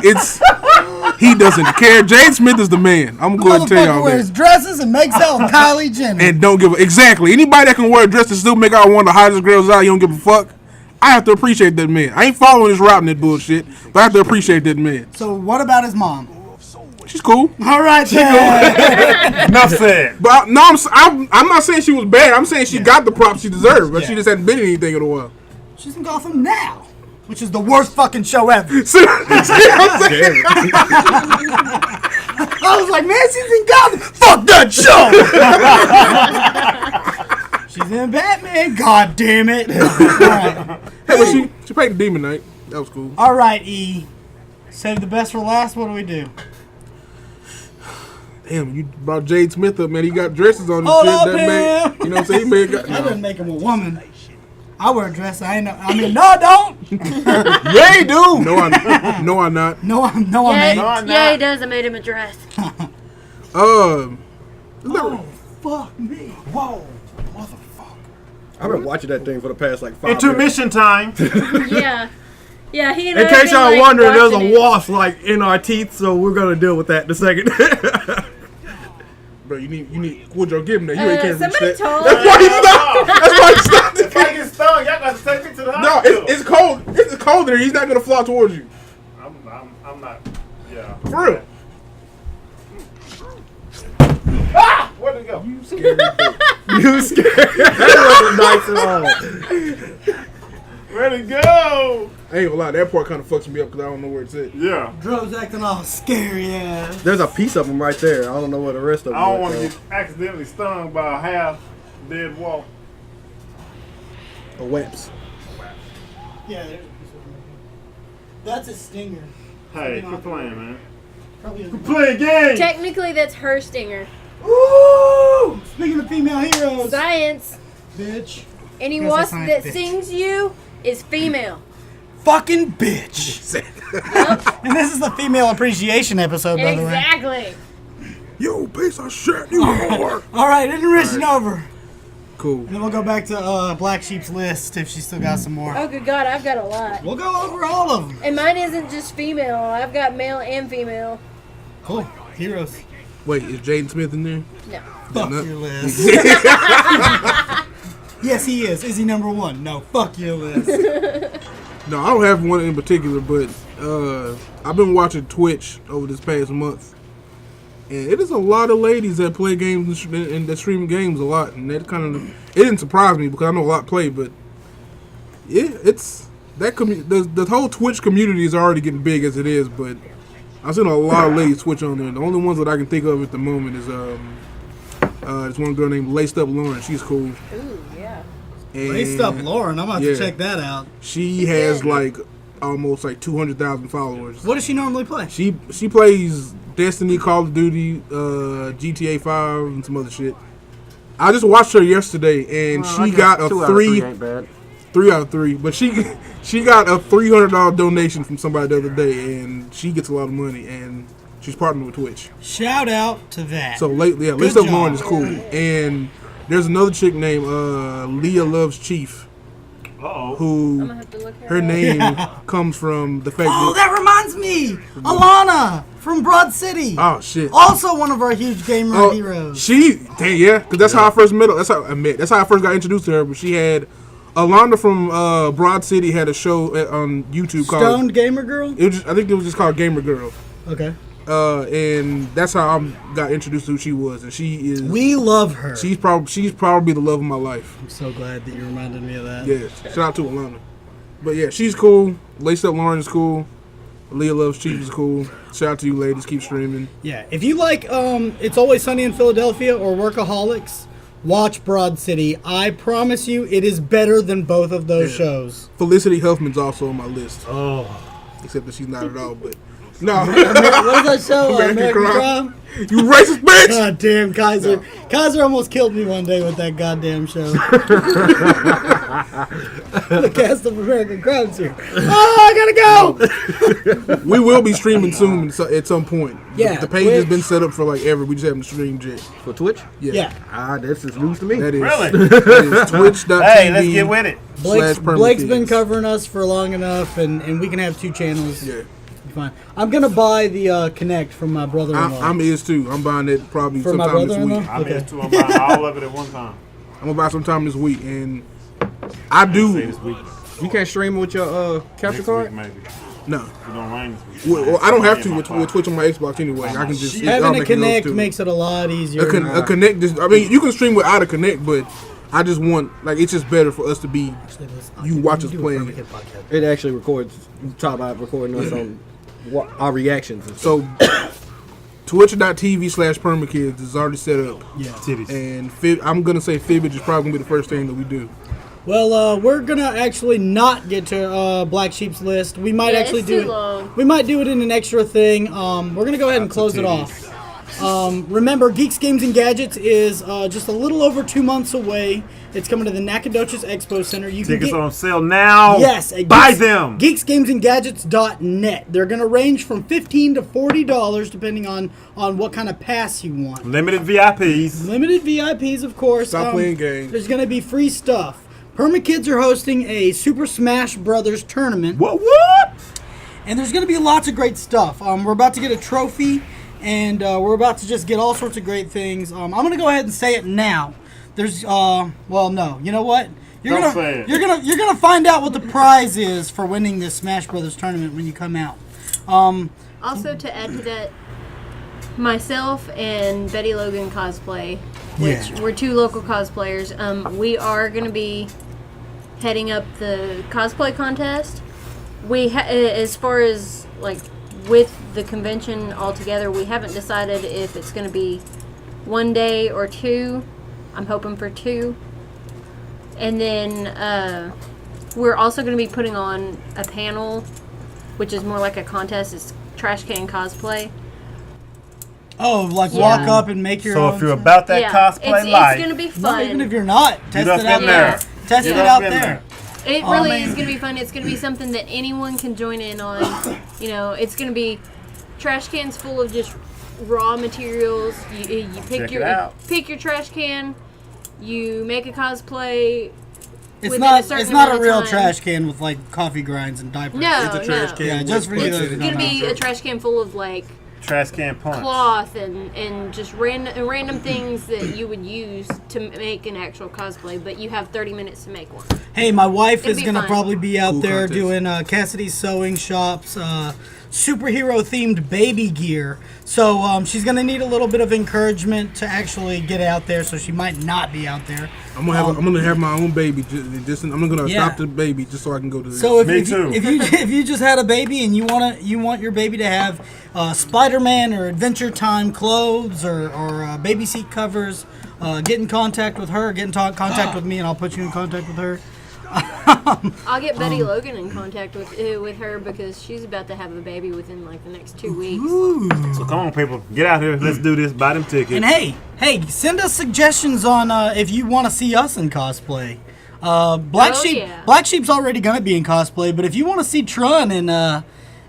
[SPEAKER 5] he doesn't care. Jaden Smith is the man. I'm going to tell
[SPEAKER 1] Motherfucker
[SPEAKER 5] y'all
[SPEAKER 1] wears
[SPEAKER 5] that.
[SPEAKER 1] dresses and makes out with Kylie Jenner.
[SPEAKER 5] And don't give a exactly anybody that can wear a dress and still make out one of the hottest girls out. You don't give a fuck. I have to appreciate that man. I ain't following his route and that bullshit, but I have to appreciate that man.
[SPEAKER 1] So what about his mom?
[SPEAKER 5] She's she's cool.
[SPEAKER 1] All right, then.
[SPEAKER 4] Enough said.
[SPEAKER 5] But no, I'm not saying she was bad. I'm saying she got the props she deserved, but she just hadn't been in anything in a while.
[SPEAKER 1] She's in Gotham now, which is the worst fucking show ever.
[SPEAKER 5] See what I'm saying?
[SPEAKER 1] I was like, man, she's in Gotham. Fuck that show. She's in Batman. God damn it. All right.
[SPEAKER 5] Hey, but she played the Demon Knight. That was cool.
[SPEAKER 1] All right, E. Save the best for last. What do we do?
[SPEAKER 5] Damn, you brought Jade Smith up, man. He got dresses on and
[SPEAKER 1] Hold
[SPEAKER 5] shit.
[SPEAKER 1] up,
[SPEAKER 5] That man, you know what I'm saying? He made
[SPEAKER 1] That doesn't make him a woman. I wear a dress. I no, I don't.
[SPEAKER 5] Yeah, he do. No, I'm not.
[SPEAKER 1] No, I'm ain't.
[SPEAKER 2] Yeah, he does. I made him a dress.
[SPEAKER 1] Oh, fuck me. Whoa, motherfucker.
[SPEAKER 3] I've been watching that thing for the past like 5 minutes.
[SPEAKER 4] Intermission time.
[SPEAKER 7] Yeah. Yeah, he and
[SPEAKER 3] In
[SPEAKER 7] I
[SPEAKER 3] case
[SPEAKER 7] been,
[SPEAKER 3] y'all
[SPEAKER 7] like,
[SPEAKER 3] wondering, there's
[SPEAKER 7] watching
[SPEAKER 3] a
[SPEAKER 7] it.
[SPEAKER 3] wasp like in our teeth, so we're gonna deal with that in a second.
[SPEAKER 5] Bro, you need Woodrow, give him that. You ain't can't reach
[SPEAKER 7] Somebody
[SPEAKER 5] that.
[SPEAKER 7] told
[SPEAKER 5] That's why he stopped. That's why he stopped.
[SPEAKER 4] If I get stung, y'all got to take me to the
[SPEAKER 5] No,
[SPEAKER 4] hospital.
[SPEAKER 5] it's cold. It's cold there. He's not gonna fly towards you.
[SPEAKER 4] I'm not. Yeah.
[SPEAKER 5] For real.
[SPEAKER 4] Ah! Where'd it go?
[SPEAKER 3] You scared. That wasn't nice at all.
[SPEAKER 4] Where'd it go?
[SPEAKER 5] I ain't gonna lie, that part kind of fucks me up because I don't know where it's at.
[SPEAKER 4] Yeah.
[SPEAKER 1] Dro's acting all scary ass.
[SPEAKER 3] There's a piece of them right there. I don't know where the rest of them.
[SPEAKER 4] I don't want to get accidentally stung by a half dead wall.
[SPEAKER 5] A WAPS.
[SPEAKER 1] Yeah, there's a piece of him. That's a stinger.
[SPEAKER 4] Hey, quit playing, man.
[SPEAKER 1] Probably a...
[SPEAKER 4] Play a game.
[SPEAKER 7] Technically, that's her stinger.
[SPEAKER 1] Ooh! Speaking of female heroes.
[SPEAKER 7] Science.
[SPEAKER 1] Bitch.
[SPEAKER 7] Any
[SPEAKER 1] Yes,
[SPEAKER 7] wasp
[SPEAKER 1] science,
[SPEAKER 7] that
[SPEAKER 1] bitch.
[SPEAKER 7] stings you is female.
[SPEAKER 1] Fucking bitch. And this is the female appreciation episode, by the way.
[SPEAKER 7] Exactly.
[SPEAKER 5] Yo, piece of shit, you whore.
[SPEAKER 1] All right, intermission over.
[SPEAKER 5] Cool.
[SPEAKER 1] And then we'll go back to Black Sheep's list if she's still got some more.
[SPEAKER 7] Oh, good God, I've got a lot.
[SPEAKER 1] We'll go over all of them.
[SPEAKER 7] And mine isn't just female. I've got male and female.
[SPEAKER 1] Cool. Heroes.
[SPEAKER 5] Wait, is Jaden Smith in there?
[SPEAKER 7] No.
[SPEAKER 1] Fuck
[SPEAKER 5] no.
[SPEAKER 1] your list. Yes, he is. Is he number one? No. Fuck your list.
[SPEAKER 5] No, I don't have one in particular, but I've been watching Twitch over this past month. And it is a lot of ladies that play games and that stream games a lot. And that kind of, it didn't surprise me because I know a lot play, but yeah, it's, that the whole Twitch community is already getting big as it is, but I've seen a lot of ladies Twitch on there. The only ones that I can think of at the moment is there's one girl named Laced Up Lauren. She's cool.
[SPEAKER 7] Ooh, yeah.
[SPEAKER 5] And
[SPEAKER 1] Laced Up Lauren. I'm about to check that out.
[SPEAKER 5] She has like almost like 200,000 followers.
[SPEAKER 1] What does she normally play?
[SPEAKER 5] She plays Destiny, Call of Duty, GTA 5, and some other shit. I just watched her yesterday, and she got a 3 out of 3. But she got a $300 donation from somebody the other day, and she gets a lot of money, and she's partnered with Twitch.
[SPEAKER 1] Shout out to that.
[SPEAKER 5] So lately, yeah, Laced Up Lauren is cool. And there's another chick named Leah Loves Chief.
[SPEAKER 4] Uh-oh.
[SPEAKER 5] Who
[SPEAKER 7] I'm gonna have to look
[SPEAKER 5] her name comes from the fact
[SPEAKER 1] Oh, that reminds me! Alana from Broad City.
[SPEAKER 5] Oh shit!
[SPEAKER 1] Also one of our huge gamer heroes.
[SPEAKER 5] Because that's how I first met her. That's how I first got introduced to her. But she had Alana from Broad City had a show on YouTube called
[SPEAKER 1] Stoned Gamer Girl.
[SPEAKER 5] I think it was just called Gamer Girl.
[SPEAKER 1] Okay.
[SPEAKER 5] And that's how I got introduced to who she was, and she is.
[SPEAKER 1] We love her.
[SPEAKER 5] She's probably the love of my life.
[SPEAKER 1] I'm so glad that you reminded me of that.
[SPEAKER 5] Yeah, shout out to Alana. But yeah, she's cool. Laced Up Lauren is cool. Leah Loves Chief is cool. Shout out to you ladies. Keep streaming.
[SPEAKER 1] Yeah, if you like It's Always Sunny in Philadelphia or Workaholics, watch Broad City. I promise you, it is better than both of those shows.
[SPEAKER 5] Felicity Huffman's also on my list.
[SPEAKER 1] Oh.
[SPEAKER 5] Except that she's not at all, but... No.
[SPEAKER 1] What is that show? American Crime?
[SPEAKER 5] You racist bitch!
[SPEAKER 1] God damn, Kaiser. No. Kaiser almost killed me one day with that goddamn show. The cast of American Crime's here. Oh, I gotta go!
[SPEAKER 5] We will be streaming soon at some point.
[SPEAKER 1] Yeah.
[SPEAKER 5] The page has been set up for like ever. We just haven't streamed yet.
[SPEAKER 3] For Twitch?
[SPEAKER 1] Yeah.
[SPEAKER 3] This is news to me.
[SPEAKER 5] That is.
[SPEAKER 4] Really?
[SPEAKER 5] That is Twitch.tv.
[SPEAKER 4] Hey, let's get with it.
[SPEAKER 1] Blake's been covering us for long enough, and we can have 2 channels.
[SPEAKER 5] Yeah.
[SPEAKER 1] Fine. I'm gonna buy the Connect from my brother-in-law.
[SPEAKER 5] I'm is too. I'm buying it probably
[SPEAKER 1] for
[SPEAKER 5] sometime
[SPEAKER 1] my
[SPEAKER 5] this week.
[SPEAKER 1] brother-in-law?
[SPEAKER 4] I'm too. I'm buying all of it at one time.
[SPEAKER 5] I'm gonna buy sometime this week, and I do.
[SPEAKER 4] Say this week.
[SPEAKER 3] You can't stream with your capture
[SPEAKER 4] Next
[SPEAKER 3] card?
[SPEAKER 4] week, maybe.
[SPEAKER 5] No.
[SPEAKER 4] You don't rain.
[SPEAKER 5] Well, I don't have to with Twitch on my Xbox anyway. I can just
[SPEAKER 1] having a Kinect makes it a lot easier.
[SPEAKER 5] A Kinect, I mean, you can stream without a Kinect, but I just want it's just better for us to be. You watch us playing it.
[SPEAKER 6] It actually records. You talk about recording us on our reactions.
[SPEAKER 5] So, Twitch.tv/Permakids is already set up.
[SPEAKER 1] Yeah.
[SPEAKER 5] And I'm gonna say Fibbage is probably gonna be the first thing that we do.
[SPEAKER 1] Well, we're gonna actually not get to Black Sheep's list. We might actually
[SPEAKER 2] it's
[SPEAKER 1] do
[SPEAKER 2] too
[SPEAKER 1] it.
[SPEAKER 2] long.
[SPEAKER 1] We might do it in an extra thing. We're gonna go ahead and close it off. Remember, Geeks, Games, and Gadgets is just a little over 2 months away. It's coming to the Nacogdoches Expo Center. You
[SPEAKER 4] Tickets
[SPEAKER 1] can
[SPEAKER 4] are on sale now.
[SPEAKER 1] Yes, at
[SPEAKER 4] buy them.
[SPEAKER 1] GeeksGamesandGadgets.net. They're going to range from $15 to $40 depending on what kind of pass you want.
[SPEAKER 4] Limited VIPs.
[SPEAKER 1] Limited VIPs, of course.
[SPEAKER 5] Stop playing games.
[SPEAKER 1] There's going to be free stuff. Permakids are hosting a Super Smash Brothers tournament.
[SPEAKER 4] What?
[SPEAKER 1] And there's going to be lots of great stuff. We're about to get a trophy, and we're about to just get all sorts of great things. I'm going to go ahead and say it now. There's no. You know what? You're gonna find out what the prize is for winning this Smash Brothers tournament when you come out.
[SPEAKER 2] Also, to add to that, myself and Betty Logan cosplay, which we're two local cosplayers. We are gonna be heading up the cosplay contest. As far as with the convention altogether, we haven't decided if it's gonna be 1 day or 2. I'm hoping for 2. And then we're also going to be putting on a panel, which is more like a contest. It's trash can cosplay.
[SPEAKER 1] Oh, walk up and make your own.
[SPEAKER 4] So if you're about that cosplay life,
[SPEAKER 2] it's going to be fun.
[SPEAKER 1] Even if you're not, test it out there. Test it out there.
[SPEAKER 2] It really is going to be fun. It's going to be something that anyone can join in on. It's going to be trash cans full of just raw materials. You pick your trash can. You make a cosplay.
[SPEAKER 1] It's not a real trash can with coffee grinds and diapers.
[SPEAKER 2] No,
[SPEAKER 5] it's a trash can.
[SPEAKER 1] Yeah, just for you.
[SPEAKER 2] It's going to be a trash can full of
[SPEAKER 4] trash can punch,
[SPEAKER 2] cloth and just random things that you would use to make an actual cosplay, but you have 30 minutes to make one.
[SPEAKER 1] Hey, my wife is going to
[SPEAKER 2] fun.
[SPEAKER 1] probably be out there
[SPEAKER 5] contest.
[SPEAKER 1] doing Cassidy's Sewing Shop's superhero-themed baby gear. So she's going to need a little bit of encouragement to actually get out there, so she might not be out there.
[SPEAKER 5] I'm gonna have my own baby. I'm gonna adopt a baby just so I can go to this.
[SPEAKER 1] So
[SPEAKER 4] if
[SPEAKER 1] you just had a baby and you want your baby to have Spider-Man or Adventure Time clothes or baby seat covers, get in contact with her. Get in contact with me, and I'll put you in contact with her.
[SPEAKER 2] I'll get Betty Logan in contact with her because she's about to have a baby within the next 2 weeks.
[SPEAKER 1] Ooh.
[SPEAKER 4] So come on, people, get out here. Let's do this. Buy them tickets.
[SPEAKER 1] And hey, send us suggestions on if you want to see us in cosplay. Black Sheep's already gonna be in cosplay, but if you want to see Tron in
[SPEAKER 4] tell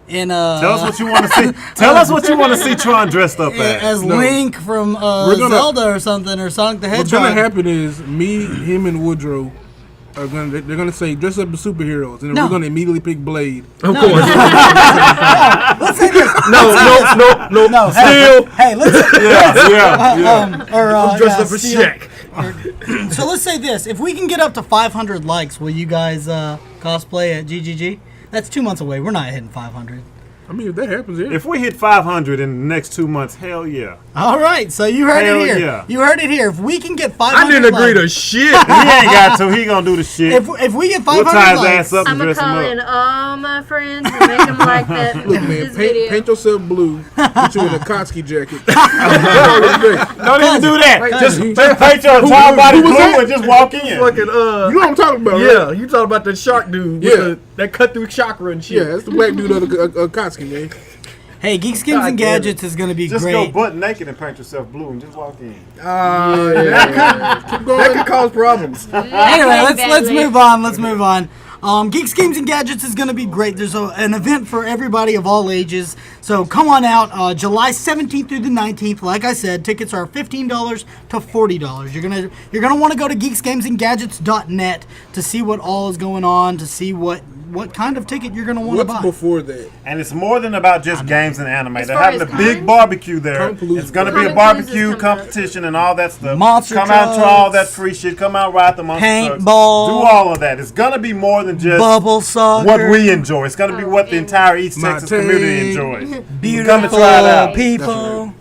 [SPEAKER 4] us what you want to see. Tell us what you want to see Tron dressed up
[SPEAKER 1] as Link from Zelda or something, or Sonic the Hedgehog.
[SPEAKER 5] What's gonna happen is him, and Woodrow. They're gonna say dress up as superheroes, and then we're gonna immediately pick Blade.
[SPEAKER 6] Of course.
[SPEAKER 1] Let's say this.
[SPEAKER 6] No.
[SPEAKER 1] Still. Hey, let's.
[SPEAKER 6] I'm dressed up as Shaq.
[SPEAKER 1] So let's say this: if we can get up to 500 likes, will you guys cosplay at GGG? That's 2 months away. We're not hitting 500.
[SPEAKER 5] I mean, if that happens, yeah.
[SPEAKER 4] If we hit 500 in the next 2 months, hell yeah.
[SPEAKER 1] All right, so you heard it here.
[SPEAKER 4] Yeah.
[SPEAKER 1] You heard it here. If we can get 500
[SPEAKER 6] I didn't agree to
[SPEAKER 1] likes,
[SPEAKER 6] shit.
[SPEAKER 4] He ain't got to. He gonna do the shit.
[SPEAKER 1] If we get 500
[SPEAKER 4] we'll tie his
[SPEAKER 1] likes,
[SPEAKER 4] ass up
[SPEAKER 2] I'm
[SPEAKER 4] and
[SPEAKER 2] going to
[SPEAKER 4] dress him
[SPEAKER 2] call
[SPEAKER 4] up.
[SPEAKER 2] in all my friends and make them like that.
[SPEAKER 5] Look, man,
[SPEAKER 2] this video.
[SPEAKER 5] paint yourself blue. Put you in a Kotsky jacket.
[SPEAKER 4] Don't even do that. Just paint your entire body blue and just walk in.
[SPEAKER 6] Fucking
[SPEAKER 5] You know what I'm talking about,
[SPEAKER 6] yeah,
[SPEAKER 5] right?
[SPEAKER 6] you talking about the shark dude?
[SPEAKER 5] Yeah.
[SPEAKER 6] That cut through chakra and shit.
[SPEAKER 5] Yeah, that's the black dude of Kotsky, man.
[SPEAKER 1] Hey, Geeks, Games, and Gadgets is going to be
[SPEAKER 4] just
[SPEAKER 1] great.
[SPEAKER 4] go butt naked and paint yourself blue and just walk in.
[SPEAKER 6] That could cause problems.
[SPEAKER 1] Anyway, let's move on. Let's move on. Geeks, Games, and Gadgets is going to be great. There's an event for everybody of all ages. So come on out, July 17th through the 19th. Like I said, tickets are $15 to $40. You're gonna want to go to geeksgamesandgadgets.net to see what all is going on, to see what what kind of ticket you're going to want to
[SPEAKER 5] What's
[SPEAKER 1] buy.
[SPEAKER 5] before that?
[SPEAKER 4] And it's more than about just games and anime.
[SPEAKER 2] As
[SPEAKER 4] They're
[SPEAKER 2] far
[SPEAKER 4] having a
[SPEAKER 2] as
[SPEAKER 4] big
[SPEAKER 2] cons?
[SPEAKER 4] barbecue there.
[SPEAKER 5] Comic-Palooza.
[SPEAKER 4] It's going to be a
[SPEAKER 2] Comic-Palooza's
[SPEAKER 4] barbecue
[SPEAKER 2] coming up.
[SPEAKER 4] competition and all that stuff.
[SPEAKER 1] Monster
[SPEAKER 4] Come out, try all that
[SPEAKER 1] trucks.
[SPEAKER 4] free shit. Come out, ride the monster trucks.
[SPEAKER 1] Paintball.
[SPEAKER 4] Do all of that. It's going to be more than just
[SPEAKER 1] Bubble soccer.
[SPEAKER 4] what we enjoy. It's going to be
[SPEAKER 2] Oh,
[SPEAKER 4] what the
[SPEAKER 2] and-
[SPEAKER 4] entire East
[SPEAKER 5] My
[SPEAKER 4] Texas community
[SPEAKER 5] team.
[SPEAKER 4] enjoys.
[SPEAKER 1] Beautiful
[SPEAKER 4] Come and try it out.
[SPEAKER 1] people.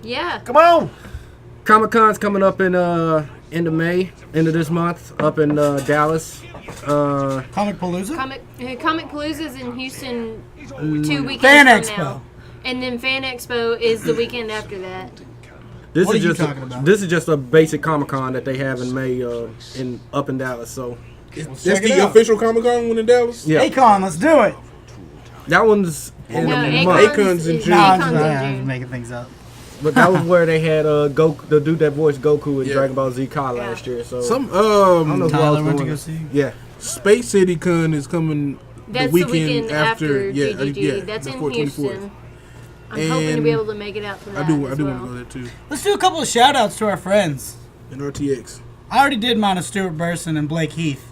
[SPEAKER 2] Yeah.
[SPEAKER 4] Come on.
[SPEAKER 3] Comic-Con's coming up in end of May, end of this month, up in Dallas.
[SPEAKER 1] Comic Palooza?
[SPEAKER 2] Comic Palooza's in Houston 2 weekends
[SPEAKER 1] Fan
[SPEAKER 2] from
[SPEAKER 1] Expo.
[SPEAKER 2] now. And then Fan Expo is the weekend after that.
[SPEAKER 3] This
[SPEAKER 1] What
[SPEAKER 3] is
[SPEAKER 1] are you
[SPEAKER 3] just
[SPEAKER 1] talking about?
[SPEAKER 3] This is just a basic Comic-Con that they have in May up in Dallas. So
[SPEAKER 5] That's
[SPEAKER 1] check it
[SPEAKER 5] the
[SPEAKER 1] out.
[SPEAKER 5] official Comic-Con one in Dallas?
[SPEAKER 3] yeah,
[SPEAKER 1] Akon, let's do it.
[SPEAKER 3] that one's in
[SPEAKER 2] No,
[SPEAKER 3] the
[SPEAKER 2] Akon's
[SPEAKER 3] month.
[SPEAKER 5] Akon's in June.
[SPEAKER 1] No, I'm
[SPEAKER 2] Akon's
[SPEAKER 1] just,
[SPEAKER 2] in
[SPEAKER 1] I'm
[SPEAKER 2] June.
[SPEAKER 1] making things up.
[SPEAKER 3] But that was where they had Goku, the dude that voiced Goku in
[SPEAKER 5] Yeah.
[SPEAKER 3] Dragon Ball Z Kai last year. So
[SPEAKER 5] Some
[SPEAKER 3] I don't know who else
[SPEAKER 1] Tyler went to
[SPEAKER 3] doing
[SPEAKER 1] go
[SPEAKER 3] it.
[SPEAKER 1] see.
[SPEAKER 3] Yeah,
[SPEAKER 5] Space City Con is coming
[SPEAKER 2] That's
[SPEAKER 5] the
[SPEAKER 2] the
[SPEAKER 5] weekend,
[SPEAKER 2] weekend after
[SPEAKER 5] yeah,
[SPEAKER 2] GGG.
[SPEAKER 5] yeah,
[SPEAKER 2] That's in
[SPEAKER 5] before 24th.
[SPEAKER 2] Houston. I'm hoping to be able to make it out to that
[SPEAKER 5] I do
[SPEAKER 2] as
[SPEAKER 5] want
[SPEAKER 2] well.
[SPEAKER 5] to go there too.
[SPEAKER 1] Let's do a couple of shout outs to our friends.
[SPEAKER 5] And RTX.
[SPEAKER 1] I already did mine of Stuart Burson and Blake Heath.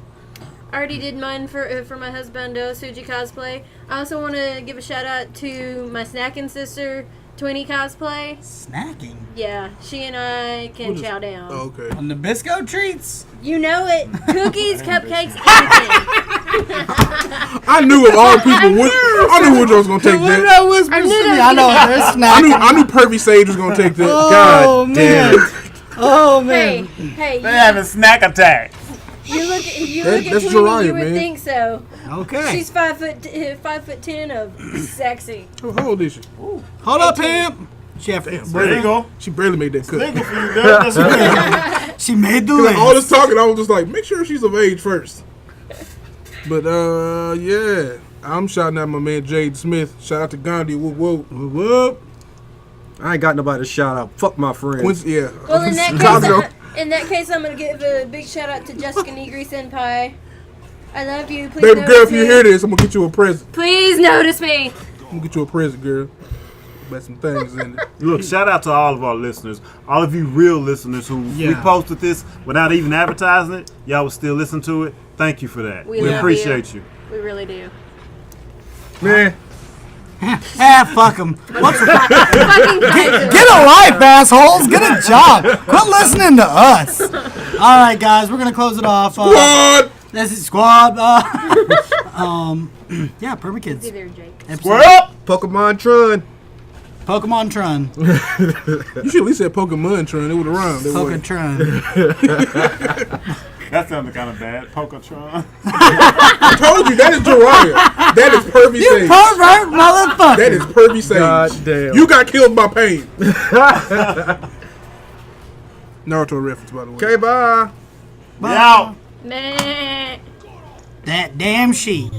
[SPEAKER 2] I already did mine for my husband, Suji Cosplay. I also want to give a shout out to my snacking sister, Twinnie Cosplay.
[SPEAKER 1] Snacking.
[SPEAKER 2] Yeah, she and I can chow down.
[SPEAKER 5] Oh, okay.
[SPEAKER 1] On Nabisco treats.
[SPEAKER 2] You know it. Cookies, cupcakes, anything.
[SPEAKER 5] I knew of all people. I knew Woodrow was gonna take that.
[SPEAKER 1] That whispers
[SPEAKER 2] I knew
[SPEAKER 1] to me.
[SPEAKER 2] that
[SPEAKER 1] I know
[SPEAKER 2] was
[SPEAKER 1] there's
[SPEAKER 5] I
[SPEAKER 1] snacking.
[SPEAKER 5] knew Pervy Sage was gonna take that.
[SPEAKER 1] Oh,
[SPEAKER 5] God
[SPEAKER 1] man.
[SPEAKER 5] damn it.
[SPEAKER 1] Oh,
[SPEAKER 2] Hey,
[SPEAKER 1] man.
[SPEAKER 2] hey,
[SPEAKER 4] They're having snack attack.
[SPEAKER 2] you look at
[SPEAKER 5] That's
[SPEAKER 2] Twinnie,
[SPEAKER 5] Jiraiya,
[SPEAKER 2] you would
[SPEAKER 5] man.
[SPEAKER 2] think so.
[SPEAKER 1] Okay.
[SPEAKER 2] She's 5'10" of sexy.
[SPEAKER 5] How old is she?
[SPEAKER 1] Hold up, Pam. She, have,
[SPEAKER 4] There you go.
[SPEAKER 5] She barely made that cut.
[SPEAKER 4] Nigga for you, dude. That's good.
[SPEAKER 1] she made the
[SPEAKER 5] Like, all this
[SPEAKER 1] list.
[SPEAKER 5] talking, I was just like, make sure she's of age first. But yeah, I'm shouting out my man Jade Smith. Shout out to Gandhi. Whoop whoop.
[SPEAKER 1] Whoop, whoop.
[SPEAKER 3] I ain't got nobody to shout out. Fuck my friends.
[SPEAKER 5] Quincy, yeah.
[SPEAKER 2] Well, in that
[SPEAKER 5] Gandhi-
[SPEAKER 2] case, I'm gonna give a big shout out to Jessica Negri Senpai. I love you. Please
[SPEAKER 5] Baby
[SPEAKER 2] notice
[SPEAKER 5] girl, if you
[SPEAKER 2] me.
[SPEAKER 5] hear this, I'm gonna get you a present.
[SPEAKER 2] Please notice me.
[SPEAKER 5] I'm gonna get you a present, girl. Got some things in it.
[SPEAKER 4] Look, shout out to all of our listeners. All of you real listeners who we
[SPEAKER 1] Yeah.
[SPEAKER 4] posted this without even advertising it. Y'all will still listen to it. Thank you for that.
[SPEAKER 2] We
[SPEAKER 4] We
[SPEAKER 2] love
[SPEAKER 4] appreciate you.
[SPEAKER 2] We really do.
[SPEAKER 3] Man,
[SPEAKER 1] Ah, fuck them.
[SPEAKER 2] Fucking
[SPEAKER 1] Get a life, assholes. Get a job. Quit listening to us. All right, guys, we're going to close it off.
[SPEAKER 5] What?
[SPEAKER 1] This is Squad. Yeah, Permakids.
[SPEAKER 2] Either Jake.
[SPEAKER 4] Square up!
[SPEAKER 3] Pokemon Trun.
[SPEAKER 1] Pokemon Trun.
[SPEAKER 5] You should at least say Pokemon Trun. It would have rhymed. That way.
[SPEAKER 1] Pokemon Trun.
[SPEAKER 4] That sounded kind of bad. Pokemon.
[SPEAKER 5] I told you that is Jiraiya. That is Pervy
[SPEAKER 1] You
[SPEAKER 5] Sage.
[SPEAKER 1] pervert motherfucker.
[SPEAKER 5] That is Pervy Sage.
[SPEAKER 3] God damn.
[SPEAKER 5] You got killed by pain. Naruto reference, by the way.
[SPEAKER 3] Okay, bye.
[SPEAKER 4] Out.
[SPEAKER 2] Meh.
[SPEAKER 1] That damn sheep.